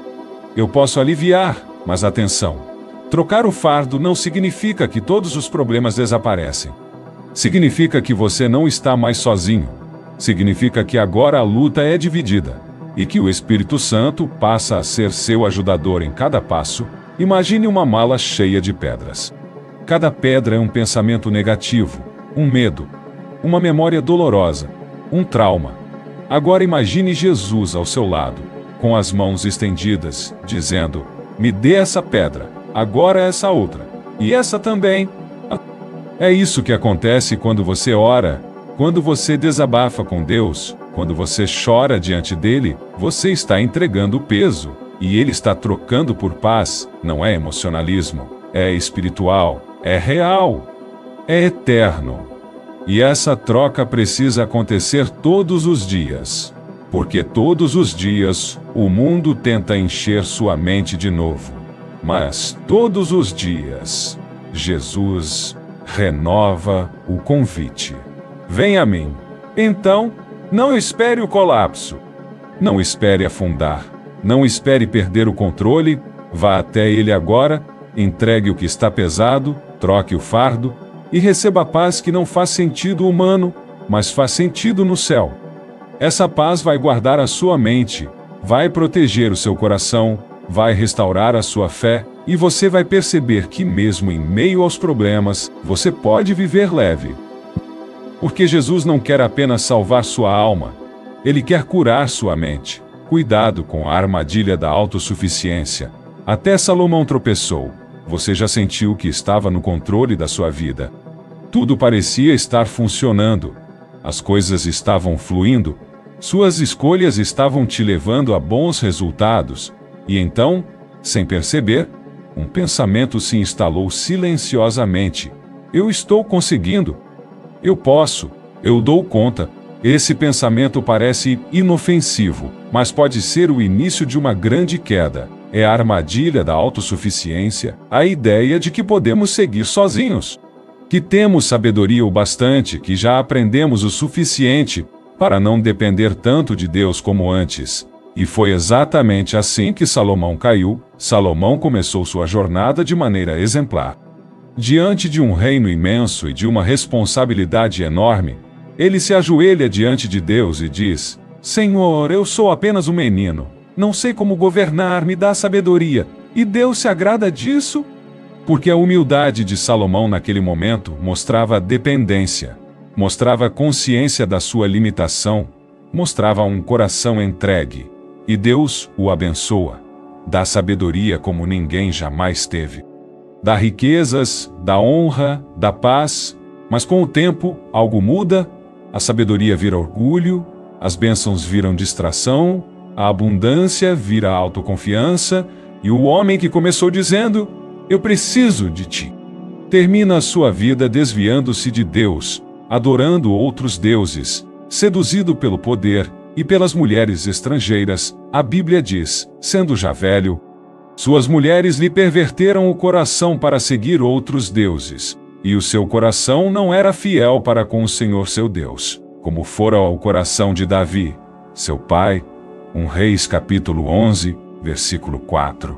"Eu posso aliviar." Mas atenção, trocar o fardo não significa que todos os problemas desaparecem. Significa que você não está mais sozinho. Significa que agora a luta é dividida, e que o Espírito Santo passa a ser seu ajudador em cada passo. Imagine uma mala cheia de pedras. Cada pedra é um pensamento negativo, um medo, uma memória dolorosa, um trauma. Agora imagine Jesus ao seu lado, com as mãos estendidas, dizendo: "Me dê essa pedra, agora essa outra, e essa também." É isso que acontece quando você ora, quando você desabafa com Deus, quando você chora diante dele. Você está entregando o peso, e ele está trocando por paz. Não é emocionalismo, é espiritual, é real, é eterno. E essa troca precisa acontecer todos os dias. Porque todos os dias o mundo tenta encher sua mente de novo. Mas todos os dias Jesus renova o convite. Vem a mim. Então, não espere o colapso. Não espere afundar. Não espere perder o controle. Vá até Ele agora, entregue o que está pesado, troque o fardo e receba a paz que não faz sentido humano, mas faz sentido no céu. Essa paz vai guardar a sua mente, vai proteger o seu coração, vai restaurar a sua fé, e você vai perceber que mesmo em meio aos problemas, você pode viver leve. Porque Jesus não quer apenas salvar sua alma, Ele quer curar sua mente. Cuidado com a armadilha da autossuficiência. Até Salomão tropeçou. Você já sentiu que estava no controle da sua vida. Tudo parecia estar funcionando. As coisas estavam fluindo. Suas escolhas estavam te levando a bons resultados. E então, sem perceber, um pensamento se instalou silenciosamente. Eu estou conseguindo. Eu posso. Eu dou conta. Esse pensamento parece inofensivo, mas pode ser o início de uma grande queda. É a armadilha da autossuficiência, a ideia de que podemos seguir sozinhos. Que temos sabedoria o bastante, que já aprendemos o suficiente para não depender tanto de Deus como antes. E foi exatamente assim que Salomão caiu. Salomão começou sua jornada de maneira exemplar. Diante de um reino imenso e de uma responsabilidade enorme, ele se ajoelha diante de Deus e diz: Senhor, eu sou apenas um menino. Não sei como governar, me dá sabedoria. E Deus se agrada disso? Porque a humildade de Salomão naquele momento mostrava dependência, mostrava consciência da sua limitação, mostrava um coração entregue. E Deus o abençoa, dá sabedoria como ninguém jamais teve. Dá riquezas, dá honra, dá paz, mas com o tempo algo muda, a sabedoria vira orgulho, as bênçãos viram distração, a abundância vira autoconfiança, e o homem que começou dizendo: eu preciso de ti, termina a sua vida desviando-se de Deus, adorando outros deuses, seduzido pelo poder e pelas mulheres estrangeiras. A Bíblia diz, sendo já velho, suas mulheres lhe perverteram o coração para seguir outros deuses, e o seu coração não era fiel para com o Senhor seu Deus, como fora ao coração de Davi, seu pai. 1 Reis capítulo 11, versículo 4.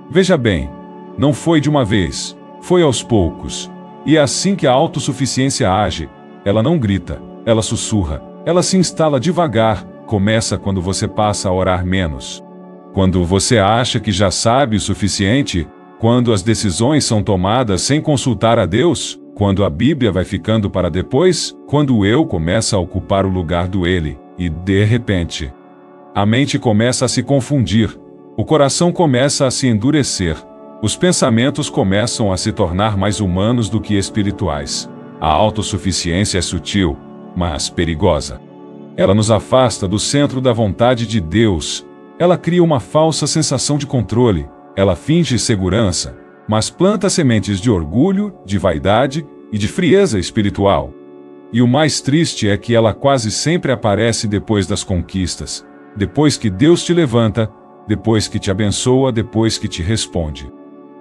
Veja bem, não foi de uma vez, foi aos poucos. E é assim que a autossuficiência age. Ela não grita, ela sussurra, ela se instala devagar. Começa quando você passa a orar menos. Quando você acha que já sabe o suficiente, quando as decisões são tomadas sem consultar a Deus, quando a Bíblia vai ficando para depois, quando o eu começa a ocupar o lugar do ele, e de repente, a mente começa a se confundir, o coração começa a se endurecer, os pensamentos começam a se tornar mais humanos do que espirituais. A autossuficiência é sutil, mas perigosa. Ela nos afasta do centro da vontade de Deus. Ela cria uma falsa sensação de controle. Ela finge segurança, mas planta sementes de orgulho, de vaidade e de frieza espiritual. E o mais triste é que ela quase sempre aparece depois das conquistas, depois que Deus te levanta, depois que te abençoa, depois que te responde.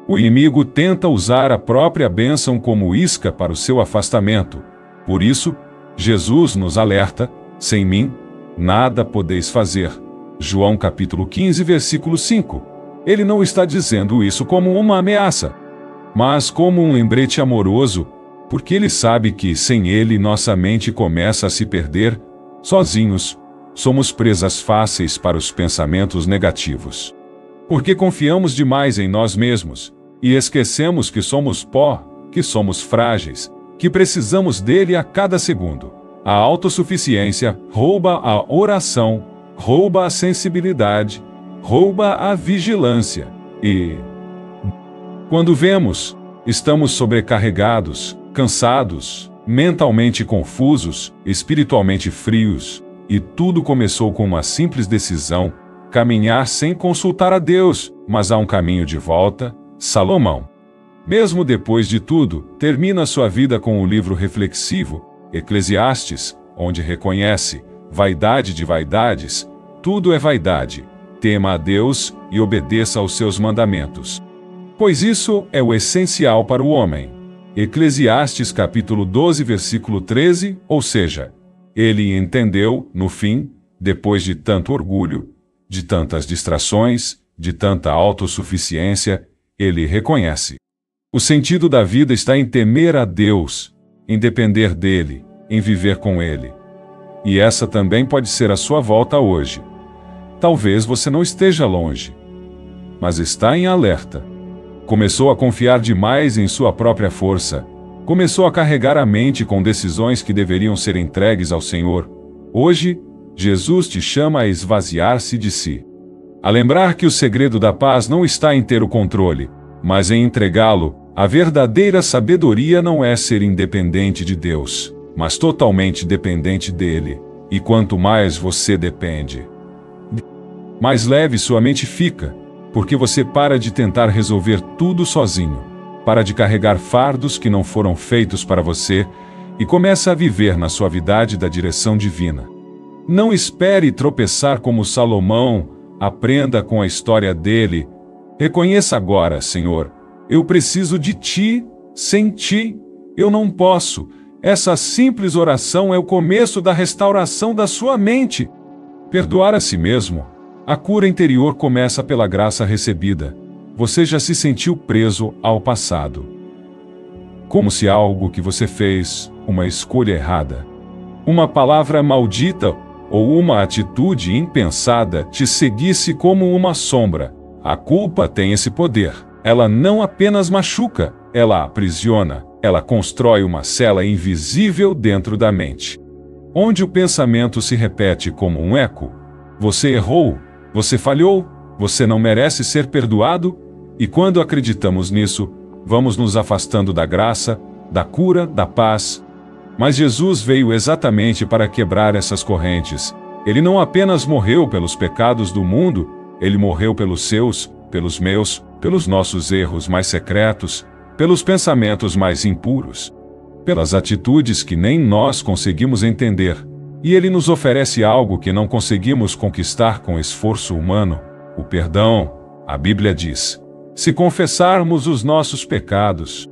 O inimigo tenta usar a própria bênção como isca para o seu afastamento. Por isso, Jesus nos alerta: sem mim, nada podeis fazer. João capítulo 15, versículo 5. Ele não está dizendo isso como uma ameaça, mas como um lembrete amoroso, porque ele sabe que sem ele nossa mente começa a se perder. Sozinhos, somos presas fáceis para os pensamentos negativos. Porque confiamos demais em nós mesmos, e esquecemos que somos pó, que somos frágeis, que precisamos dele a cada segundo. A autossuficiência rouba a oração, rouba a sensibilidade, rouba a vigilância. E, quando vemos, estamos sobrecarregados, cansados, mentalmente confusos, espiritualmente frios, e tudo começou com uma simples decisão: caminhar sem consultar a Deus. Mas há um caminho de volta. Salomão, mesmo depois de tudo, termina sua vida com o livro reflexivo, Eclesiastes, onde reconhece: vaidade de vaidades, tudo é vaidade. Tema a Deus e obedeça aos seus mandamentos. Pois isso é o essencial para o homem. Eclesiastes capítulo 12, versículo 13, ou seja, ele entendeu, no fim, depois de tanto orgulho, de tantas distrações, de tanta autossuficiência, ele reconhece. O sentido da vida está em temer a Deus, em depender dele, em viver com ele. E essa também pode ser a sua volta hoje. Talvez você não esteja longe, mas está em alerta. Começou a confiar demais em sua própria força. Começou a carregar a mente com decisões que deveriam ser entregues ao Senhor. Hoje, Jesus te chama a esvaziar-se de si. A lembrar que o segredo da paz não está em ter o controle, mas em entregá-lo. A verdadeira sabedoria não é ser independente de Deus, mas totalmente dependente dele. E quanto mais você depende, mais leve sua mente fica, porque você para de tentar resolver tudo sozinho, para de carregar fardos que não foram feitos para você e começa a viver na suavidade da direção divina. Não espere tropeçar como Salomão, aprenda com a história dele. Reconheça agora, Senhor, eu preciso de ti, sem ti, eu não posso. Essa simples oração é o começo da restauração da sua mente. Perdoar a si mesmo. A cura interior começa pela graça recebida. Você já se sentiu preso ao passado, como se algo que você fez, uma escolha errada, uma palavra maldita ou uma atitude impensada te seguisse como uma sombra. A culpa tem esse poder. Ela não apenas machuca, ela aprisiona, ela constrói uma cela invisível dentro da mente, onde o pensamento se repete como um eco. Você errou, você falhou, você não merece ser perdoado, e quando acreditamos nisso, vamos nos afastando da graça, da cura, da paz. Mas Jesus veio exatamente para quebrar essas correntes. Ele não apenas morreu pelos pecados do mundo, ele morreu pelos seus, pelos meus, pelos nossos erros mais secretos, pelos pensamentos mais impuros, pelas atitudes que nem nós conseguimos entender. E ele nos oferece algo que não conseguimos conquistar com esforço humano: o perdão. A Bíblia diz: se confessarmos os nossos pecados,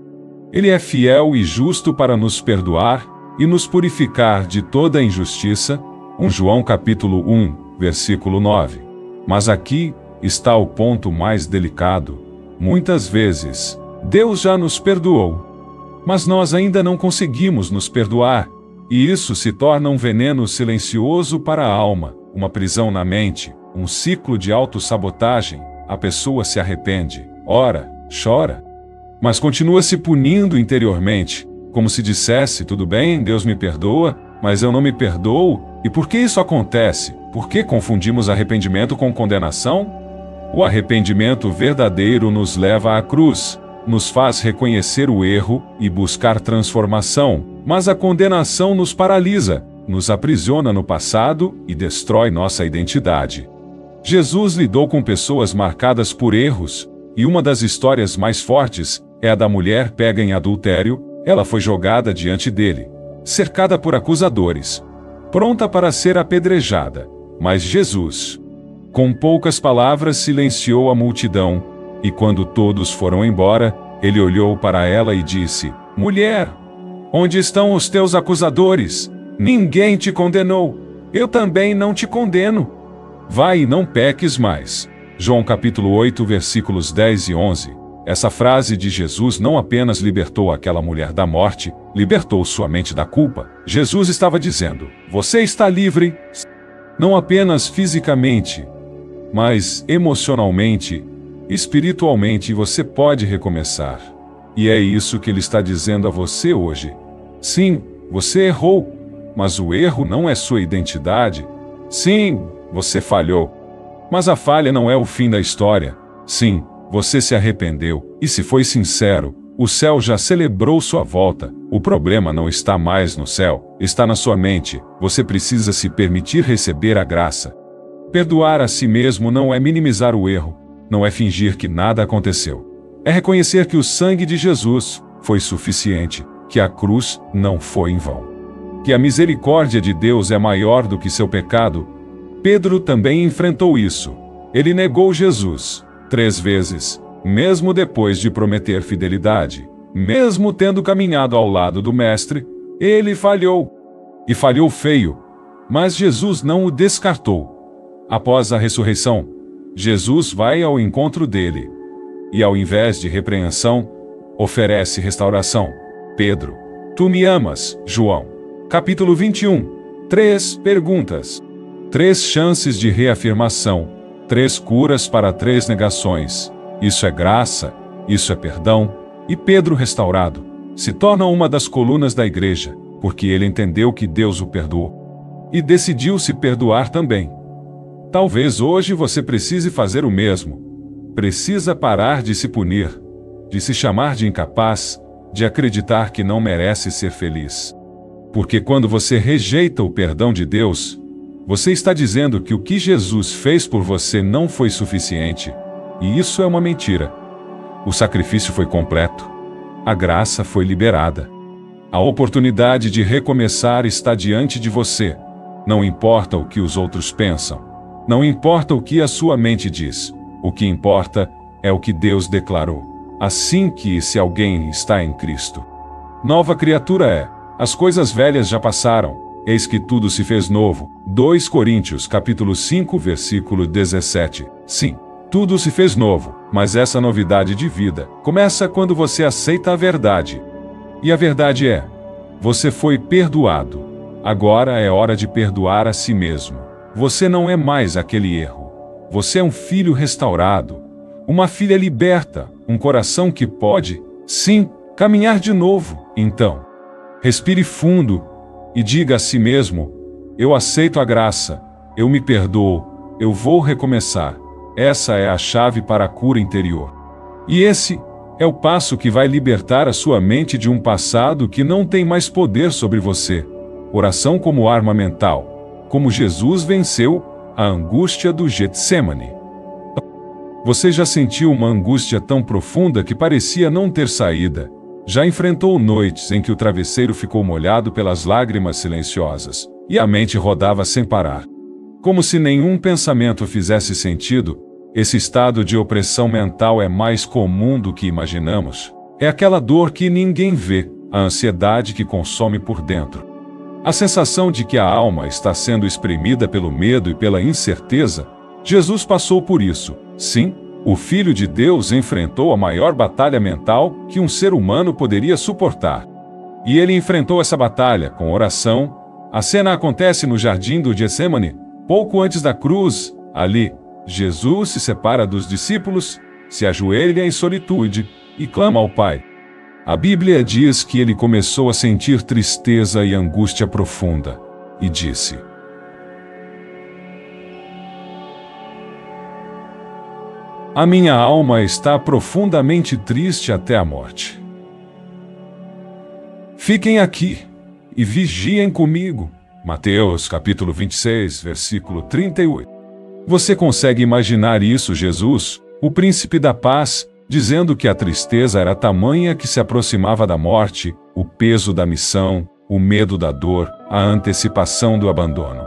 ele é fiel e justo para nos perdoar e nos purificar de toda injustiça. 1 João capítulo 1, versículo 9. Mas aqui está o ponto mais delicado. Muitas vezes, Deus já nos perdoou, mas nós ainda não conseguimos nos perdoar, e isso se torna um veneno silencioso para a alma, uma prisão na mente, um ciclo de autossabotagem. A pessoa se arrepende, ora, chora, mas continua se punindo interiormente, como se dissesse: tudo bem, Deus me perdoa, mas eu não me perdoo. E por que isso acontece? Por que confundimos arrependimento com condenação? O arrependimento verdadeiro nos leva à cruz, nos faz reconhecer o erro e buscar transformação, mas a condenação nos paralisa, nos aprisiona no passado e destrói nossa identidade. Jesus lidou com pessoas marcadas por erros, e uma das histórias mais fortes é a da mulher pega em adultério. Ela foi jogada diante dele, cercada por acusadores, pronta para ser apedrejada. Mas Jesus, com poucas palavras, silenciou a multidão, e quando todos foram embora, ele olhou para ela e disse: mulher, onde estão os teus acusadores? Ninguém te condenou. Eu também não te condeno. Vai e não peques mais. João capítulo 8, versículos 10 e 11. Essa frase de Jesus não apenas libertou aquela mulher da morte, libertou sua mente da culpa. Jesus estava dizendo: você está livre, não apenas fisicamente, mas emocionalmente, espiritualmente você pode recomeçar. E é isso que ele está dizendo a você hoje. Sim, você errou, mas o erro não é sua identidade. Sim, você falhou, mas a falha não é o fim da história. Sim, você se arrependeu, e se foi sincero, o céu já celebrou sua volta. O problema não está mais no céu, está na sua mente. Você precisa se permitir receber a graça. Perdoar a si mesmo não é minimizar o erro, não é fingir que nada aconteceu. É reconhecer que o sangue de Jesus foi suficiente, que a cruz não foi em vão, que a misericórdia de Deus é maior do que seu pecado, Pedro também enfrentou isso. Ele negou Jesus 3 vezes, mesmo depois de prometer fidelidade. Mesmo tendo caminhado ao lado do Mestre, ele falhou. E falhou feio. Mas Jesus não o descartou. Após a ressurreição, Jesus vai ao encontro dele. E ao invés de repreensão, oferece restauração. Pedro, tu me amas, João. Capítulo 21. 3 perguntas. 3 chances de reafirmação. 3 curas para 3 negações. Isso é graça, isso é perdão. E Pedro restaurado se torna uma das colunas da igreja, porque ele entendeu que Deus o perdoou. E decidiu se perdoar também. Talvez hoje você precise fazer o mesmo. Precisa parar de se punir, de se chamar de incapaz, de acreditar que não merece ser feliz. Porque quando você rejeita o perdão de Deus, você está dizendo que o que Jesus fez por você não foi suficiente. E isso é uma mentira. O sacrifício foi completo. A graça foi liberada. A oportunidade de recomeçar está diante de você. Não importa o que os outros pensam. Não importa o que a sua mente diz. O que importa é o que Deus declarou. Assim que se alguém está em Cristo, nova criatura é. As coisas velhas já passaram. Eis que tudo se fez novo. 2 Coríntios capítulo 5 versículo 17. Sim, tudo se fez novo, mas essa novidade de vida começa quando você aceita a verdade. E a verdade é: você foi perdoado. Agora é hora de perdoar a si mesmo. Você não é mais aquele erro. Você é um filho restaurado, uma filha liberta, um coração que pode, sim, caminhar de novo. Então, respire fundo e diga a si mesmo: eu aceito a graça, eu me perdoo, eu vou recomeçar. Essa é a chave para a cura interior. E esse é o passo que vai libertar a sua mente de um passado que não tem mais poder sobre você. Oração como arma mental. Como Jesus venceu a angústia do Getsêmani. Você já sentiu uma angústia tão profunda que parecia não ter saída? Já enfrentou noites em que o travesseiro ficou molhado pelas lágrimas silenciosas, e a mente rodava sem parar? Como se nenhum pensamento fizesse sentido, esse estado de opressão mental é mais comum do que imaginamos. É aquela dor que ninguém vê, a ansiedade que consome por dentro. A sensação de que a alma está sendo espremida pelo medo e pela incerteza. Jesus passou por isso. Sim, o Filho de Deus enfrentou a maior batalha mental que um ser humano poderia suportar. E ele enfrentou essa batalha com oração. A cena acontece no jardim do Getsêmani, pouco antes da cruz. Ali, Jesus se separa dos discípulos, se ajoelha em solitude e clama ao Pai. A Bíblia diz que ele começou a sentir tristeza e angústia profunda, e disse: a minha alma está profundamente triste até a morte. Fiquem aqui e vigiem comigo. Mateus capítulo 26, versículo 38. Você consegue imaginar isso, Jesus, o príncipe da paz, dizendo que a tristeza era tamanha que se aproximava da morte, o peso da missão, o medo da dor, a antecipação do abandono.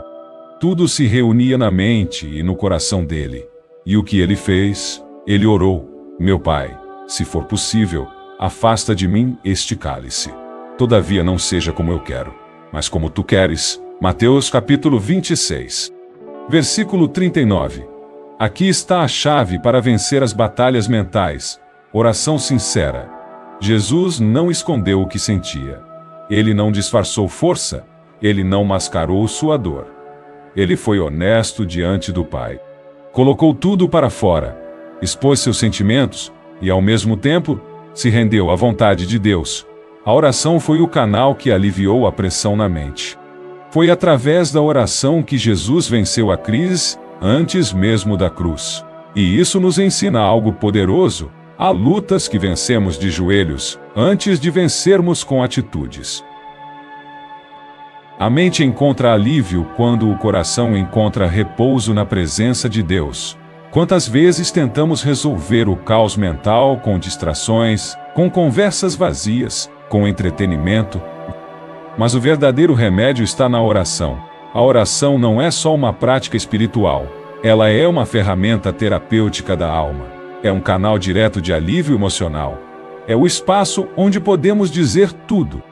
Tudo se reunia na mente e no coração dele. E o que ele fez? Ele orou: meu Pai, se for possível, afasta de mim este cálice. Todavia não seja como eu quero, mas como tu queres. Mateus capítulo 26. Versículo 39. Aqui está a chave para vencer as batalhas mentais. Oração sincera. Jesus não escondeu o que sentia. Ele não disfarçou força. Ele não mascarou sua dor. Ele foi honesto diante do Pai. Colocou tudo para fora. Expôs seus sentimentos e, ao mesmo tempo, se rendeu à vontade de Deus. A oração foi o canal que aliviou a pressão na mente. Foi através da oração que Jesus venceu a crise, antes mesmo da cruz. E isso nos ensina algo poderoso. Há lutas que vencemos de joelhos, antes de vencermos com atitudes. A mente encontra alívio quando o coração encontra repouso na presença de Deus. Quantas vezes tentamos resolver o caos mental com distrações, com conversas vazias, com entretenimento? Mas o verdadeiro remédio está na oração. A oração não é só uma prática espiritual. Ela é uma ferramenta terapêutica da alma. É um canal direto de alívio emocional. É o espaço onde podemos dizer tudo,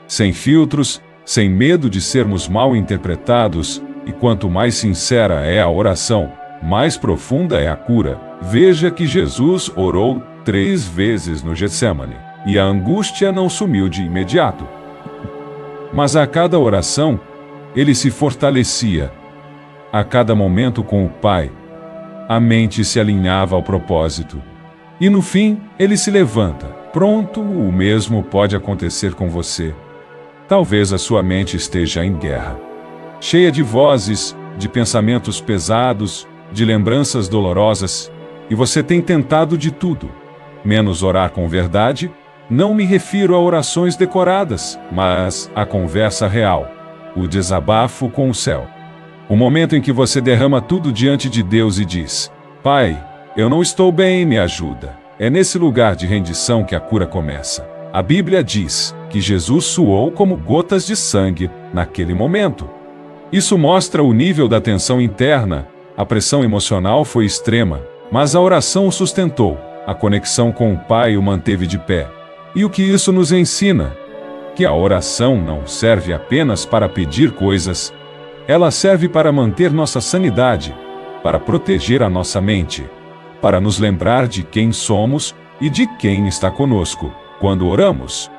sem filtros, sem medo de sermos mal interpretados, e quanto mais sincera é a oração, mais profunda é a cura. Veja que Jesus orou 3 vezes no Getsemane, e a angústia não sumiu de imediato. Mas a cada oração, ele se fortalecia. A cada momento com o Pai, a mente se alinhava ao propósito. E no fim, ele se levanta. Pronto, o mesmo pode acontecer com você. Talvez a sua mente esteja em guerra, cheia de vozes, de pensamentos pesados, de lembranças dolorosas, e você tem tentado de tudo, menos orar com verdade. Não me refiro a orações decoradas, mas à conversa real, o desabafo com o céu. O momento em que você derrama tudo diante de Deus e diz: Pai, eu não estou bem, me ajuda. É nesse lugar de rendição que a cura começa. A Bíblia diz que Jesus suou como gotas de sangue naquele momento. Isso mostra o nível da tensão interna. A pressão emocional foi extrema, mas a oração o sustentou. A conexão com o Pai o manteve de pé. E o que isso nos ensina? Que a oração não serve apenas para pedir coisas. Ela serve para manter nossa sanidade, para proteger a nossa mente, para nos lembrar de quem somos e de quem está conosco. Quando oramos,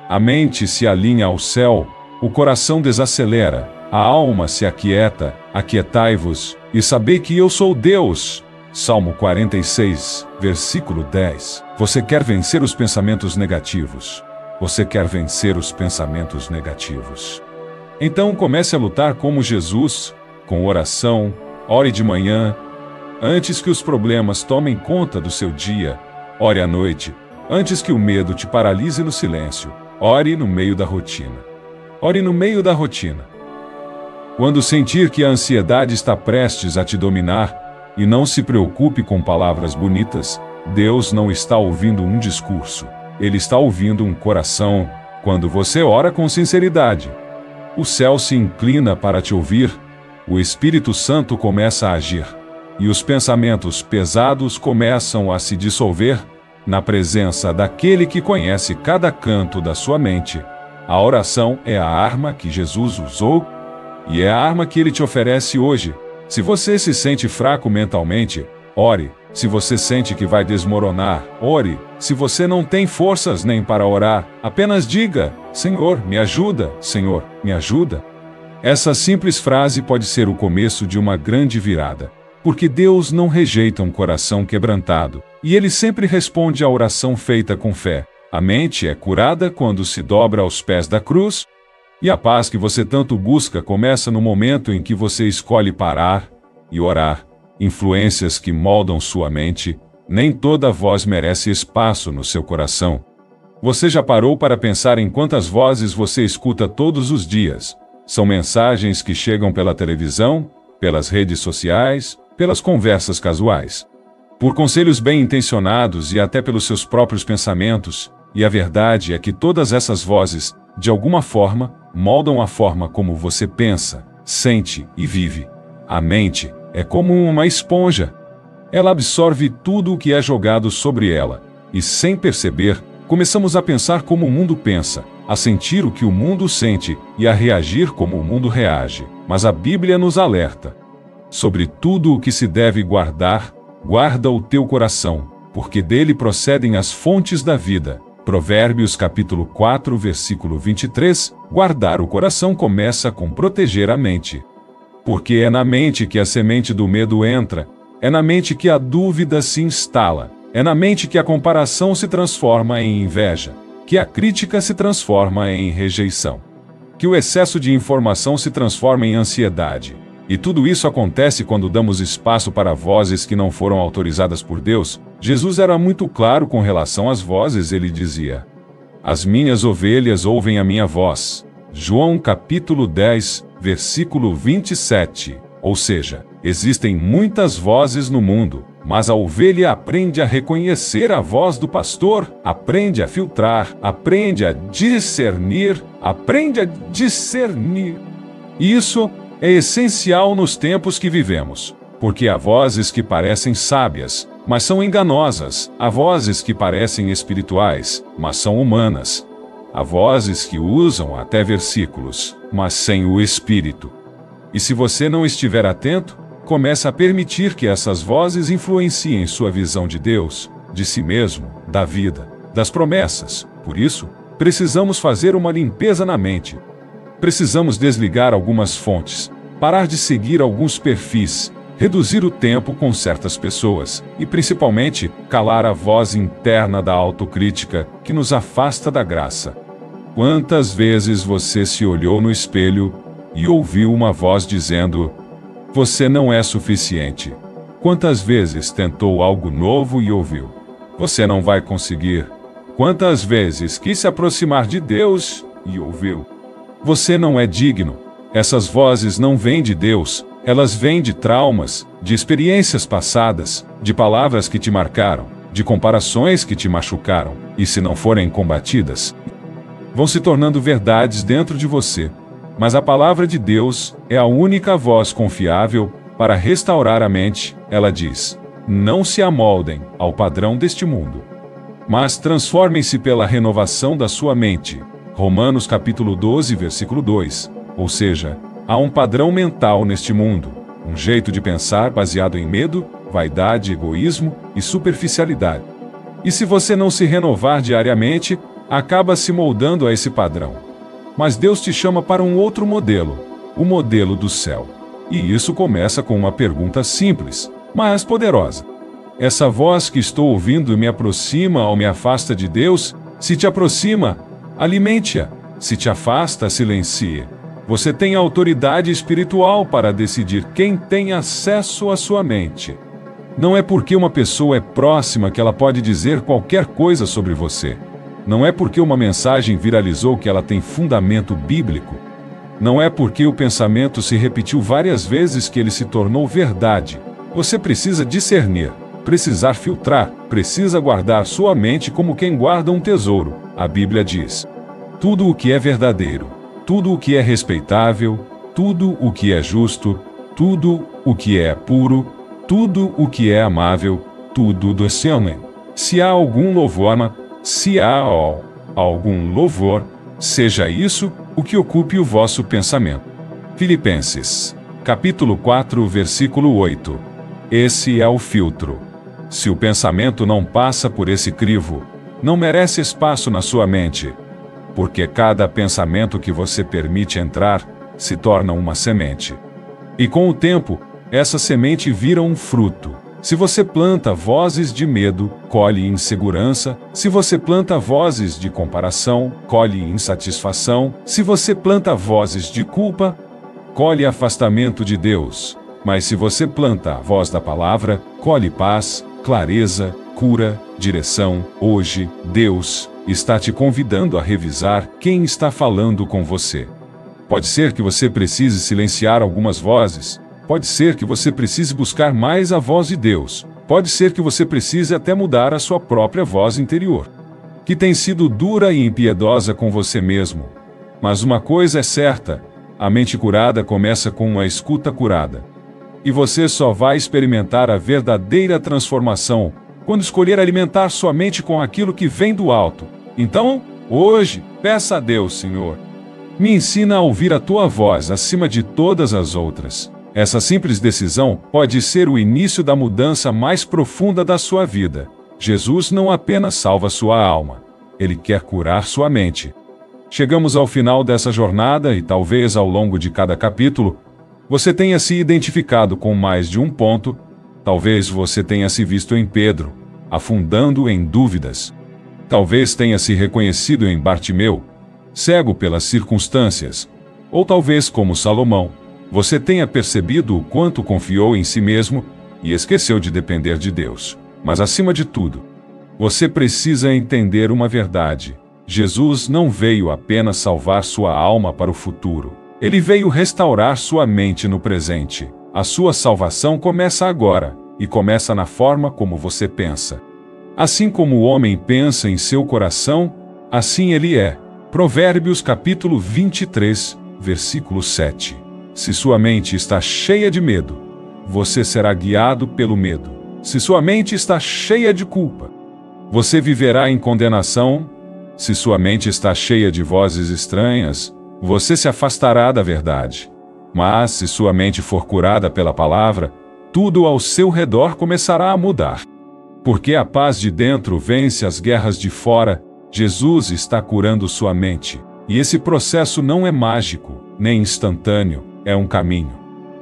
a mente se alinha ao céu, o coração desacelera, a alma se aquieta. Aquietai-vos e sabei que eu sou Deus. Salmo 46, versículo 10. Você quer vencer os pensamentos negativos? Você quer vencer os pensamentos negativos? Então comece a lutar como Jesus, com oração. Ore de manhã, antes que os problemas tomem conta do seu dia. Ore à noite, antes que o medo te paralise no silêncio. Ore no meio da rotina. Ore no meio da rotina. Quando sentir que a ansiedade está prestes a te dominar, e não se preocupe com palavras bonitas, Deus não está ouvindo um discurso. Ele está ouvindo um coração. Quando você ora com sinceridade, o céu se inclina para te ouvir, o Espírito Santo começa a agir, e os pensamentos pesados começam a se dissolver na presença daquele que conhece cada canto da sua mente. A oração é a arma que Jesus usou e é a arma que ele te oferece hoje. Se você se sente fraco mentalmente, ore. Se você sente que vai desmoronar, ore. Se você não tem forças nem para orar, apenas diga: Senhor, me ajuda, Senhor, me ajuda. Essa simples frase pode ser o começo de uma grande virada, porque Deus não rejeita um coração quebrantado, e Ele sempre responde à oração feita com fé. A mente é curada quando se dobra aos pés da cruz, e a paz que você tanto busca começa no momento em que você escolhe parar e orar. Influências que moldam sua mente. Nem toda voz merece espaço no seu coração. Você já parou para pensar em quantas vozes você escuta todos os dias? São mensagens que chegam pela televisão, pelas redes sociais, pelas conversas casuais, por conselhos bem intencionados e até pelos seus próprios pensamentos. E a verdade é que todas essas vozes, de alguma forma, moldam a forma como você pensa, sente e vive. A mente é como uma esponja. Ela absorve tudo o que é jogado sobre ela, e sem perceber, começamos a pensar como o mundo pensa, a sentir o que o mundo sente e a reagir como o mundo reage. Mas a Bíblia nos alerta: sobre tudo o que se deve guardar, guarda o teu coração, porque dele procedem as fontes da vida. Provérbios capítulo 4, versículo 23. Guardar o coração começa com proteger a mente. Porque é na mente que a semente do medo entra, é na mente que a dúvida se instala, é na mente que a comparação se transforma em inveja, que a crítica se transforma em rejeição, que o excesso de informação se transforma em ansiedade. E tudo isso acontece quando damos espaço para vozes que não foram autorizadas por Deus. Jesus era muito claro com relação às vozes. Ele dizia: as minhas ovelhas ouvem a minha voz. João capítulo 10, versículo 27. Ou seja, existem muitas vozes no mundo, Mas a ovelha aprende a reconhecer a voz do pastor, aprende a filtrar, aprende a discernir, Isso é essencial nos tempos que vivemos, porque há vozes que parecem sábias, mas são enganosas, há vozes que parecem espirituais, mas são humanas, há vozes que usam até versículos, mas sem o Espírito. E se você não estiver atento, começa a permitir que essas vozes influenciem sua visão de Deus, de si mesmo, da vida, das promessas. Por isso, precisamos fazer uma limpeza na mente. Precisamos desligar algumas fontes, parar de seguir alguns perfis, reduzir o tempo com certas pessoas e, principalmente, calar a voz interna da autocrítica que nos afasta da graça. Quantas vezes você se olhou no espelho e ouviu uma voz dizendo: "Você não é suficiente"? Quantas vezes tentou algo novo e ouviu: "Você não vai conseguir"? Quantas vezes quis se aproximar de Deus e ouviu: "Você não é digno"? Essas vozes não vêm de Deus, elas vêm de traumas, de experiências passadas, de palavras que te marcaram, de comparações que te machucaram, e se não forem combatidas, vão se tornando verdades dentro de você. Mas a palavra de Deus é a única voz confiável para restaurar a mente. Ela diz: "Não se amoldem ao padrão deste mundo, mas transformem-se pela renovação da sua mente." Romanos capítulo 12, versículo 2. Ou seja, há um padrão mental neste mundo, um jeito de pensar baseado em medo, vaidade, egoísmo e superficialidade. E se você não se renovar diariamente, acaba se moldando a esse padrão. Mas Deus te chama para um outro modelo, o modelo do céu. E isso começa com uma pergunta simples, mas poderosa. Essa voz que estou ouvindo me aproxima ou me afasta de Deus? Se te aproxima, alimente-a. Se te afasta, silencie. Você tem autoridade espiritual para decidir quem tem acesso à sua mente. Não é porque uma pessoa é próxima que ela pode dizer qualquer coisa sobre você. Não é porque uma mensagem viralizou que ela tem fundamento bíblico. Não é porque o pensamento se repetiu várias vezes que ele se tornou verdade. Você precisa discernir, precisar filtrar, precisa guardar sua mente como quem guarda um tesouro. A Bíblia diz: tudo o que é verdadeiro, tudo o que é respeitável, tudo o que é justo, tudo o que é puro, tudo o que é amável, tudo decente. Se há algum louvor, seja isso o que ocupe o vosso pensamento. Filipenses, capítulo 4, versículo 8. Esse é o filtro. Se o pensamento não passa por esse crivo, não merece espaço na sua mente, porque cada pensamento que você permite entrar se torna uma semente. E com o tempo, essa semente vira um fruto. Se você planta vozes de medo, colhe insegurança. Se você planta vozes de comparação, colhe insatisfação. Se você planta vozes de culpa, colhe afastamento de Deus. Mas se você planta a voz da palavra, colhe paz, clareza, cura, direção. Hoje, Deus está te convidando a revisar quem está falando com você. Pode ser que você precise silenciar algumas vozes. Pode ser que você precise buscar mais a voz de Deus. Pode ser que você precise até mudar a sua própria voz interior, que tem sido dura e impiedosa com você mesmo. Mas uma coisa é certa: a mente curada começa com uma escuta curada. E você só vai experimentar a verdadeira transformação quando escolher alimentar sua mente com aquilo que vem do alto. Então, hoje, peça a Deus: Senhor, me ensina a ouvir a tua voz acima de todas as outras. Essa simples decisão pode ser o início da mudança mais profunda da sua vida. Jesus não apenas salva sua alma, Ele quer curar sua mente. Chegamos ao final dessa jornada e talvez ao longo de cada capítulo, você tenha se identificado com mais de um ponto. Talvez você tenha se visto em Pedro, afundando em dúvidas. Talvez tenha se reconhecido em Bartimeu, cego pelas circunstâncias. Ou talvez, como Salomão, você tenha percebido o quanto confiou em si mesmo e esqueceu de depender de Deus. Mas acima de tudo, você precisa entender uma verdade: Jesus não veio apenas salvar sua alma para o futuro. Ele veio restaurar sua mente no presente. A sua salvação começa agora. e começa na forma como você pensa. Assim como o homem pensa em seu coração, assim ele é. Provérbios capítulo 23, versículo 7. Se sua mente está cheia de medo, você será guiado pelo medo. Se sua mente está cheia de culpa, você viverá em condenação. Se sua mente está cheia de vozes estranhas, você se afastará da verdade. Mas se sua mente for curada pela palavra, tudo ao seu redor começará a mudar. Porque a paz de dentro vence as guerras de fora, Jesus está curando sua mente. E esse processo não é mágico, nem instantâneo, é um caminho.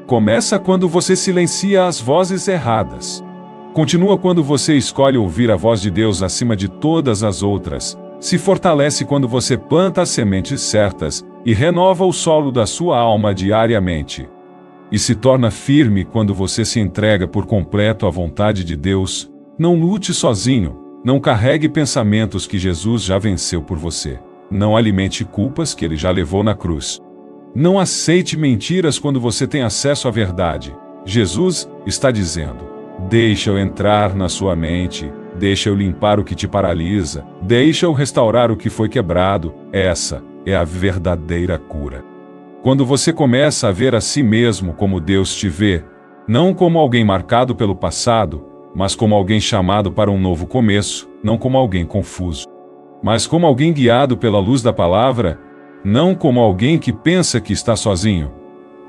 Começa quando você silencia as vozes erradas. Continua quando você escolhe ouvir a voz de Deus acima de todas as outras. Se fortalece quando você planta as sementes certas e renova o solo da sua alma diariamente. E se torna firme quando você se entrega por completo à vontade de Deus. Não lute sozinho, não carregue pensamentos que Jesus já venceu por você. Não alimente culpas que ele já levou na cruz. Não aceite mentiras quando você tem acesso à verdade. Jesus está dizendo: deixa eu entrar na sua mente, deixa eu limpar o que te paralisa, deixa eu restaurar o que foi quebrado. Essa é a verdadeira cura. Quando você começa a ver a si mesmo como Deus te vê, não como alguém marcado pelo passado, mas como alguém chamado para um novo começo, não como alguém confuso, mas como alguém guiado pela luz da palavra, não como alguém que pensa que está sozinho,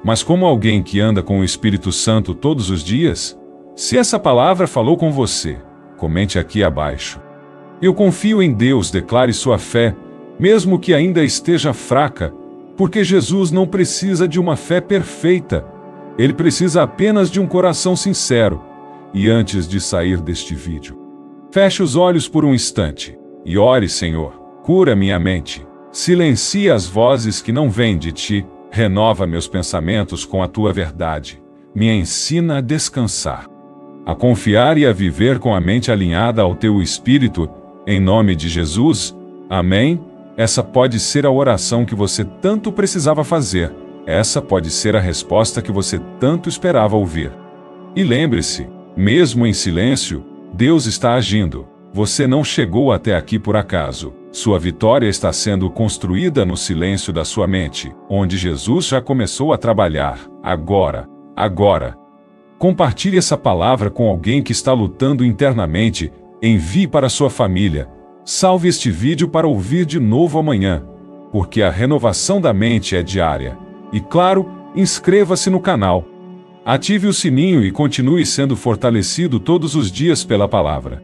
mas como alguém que anda com o Espírito Santo todos os dias. Se essa palavra falou com você, comente aqui abaixo. Eu confio em Deus, declare sua fé, mesmo que ainda esteja fraca, porque Jesus não precisa de uma fé perfeita. Ele precisa apenas de um coração sincero. E antes de sair deste vídeo, feche os olhos por um instante e ore: Senhor, cura minha mente, silencia as vozes que não vêm de ti, renova meus pensamentos com a tua verdade, me ensina a descansar, a confiar e a viver com a mente alinhada ao teu Espírito, em nome de Jesus. Amém? Essa pode ser a oração que você tanto precisava fazer. Essa pode ser a resposta que você tanto esperava ouvir. E lembre-se, mesmo em silêncio, Deus está agindo. Você não chegou até aqui por acaso. Sua vitória está sendo construída no silêncio da sua mente, onde Jesus já começou a trabalhar. Agora. Compartilhe essa palavra com alguém que está lutando internamente. Envie para sua família. Salve este vídeo para ouvir de novo amanhã, porque a renovação da mente é diária. E claro, inscreva-se no canal. Ative o sininho e continue sendo fortalecido todos os dias pela palavra.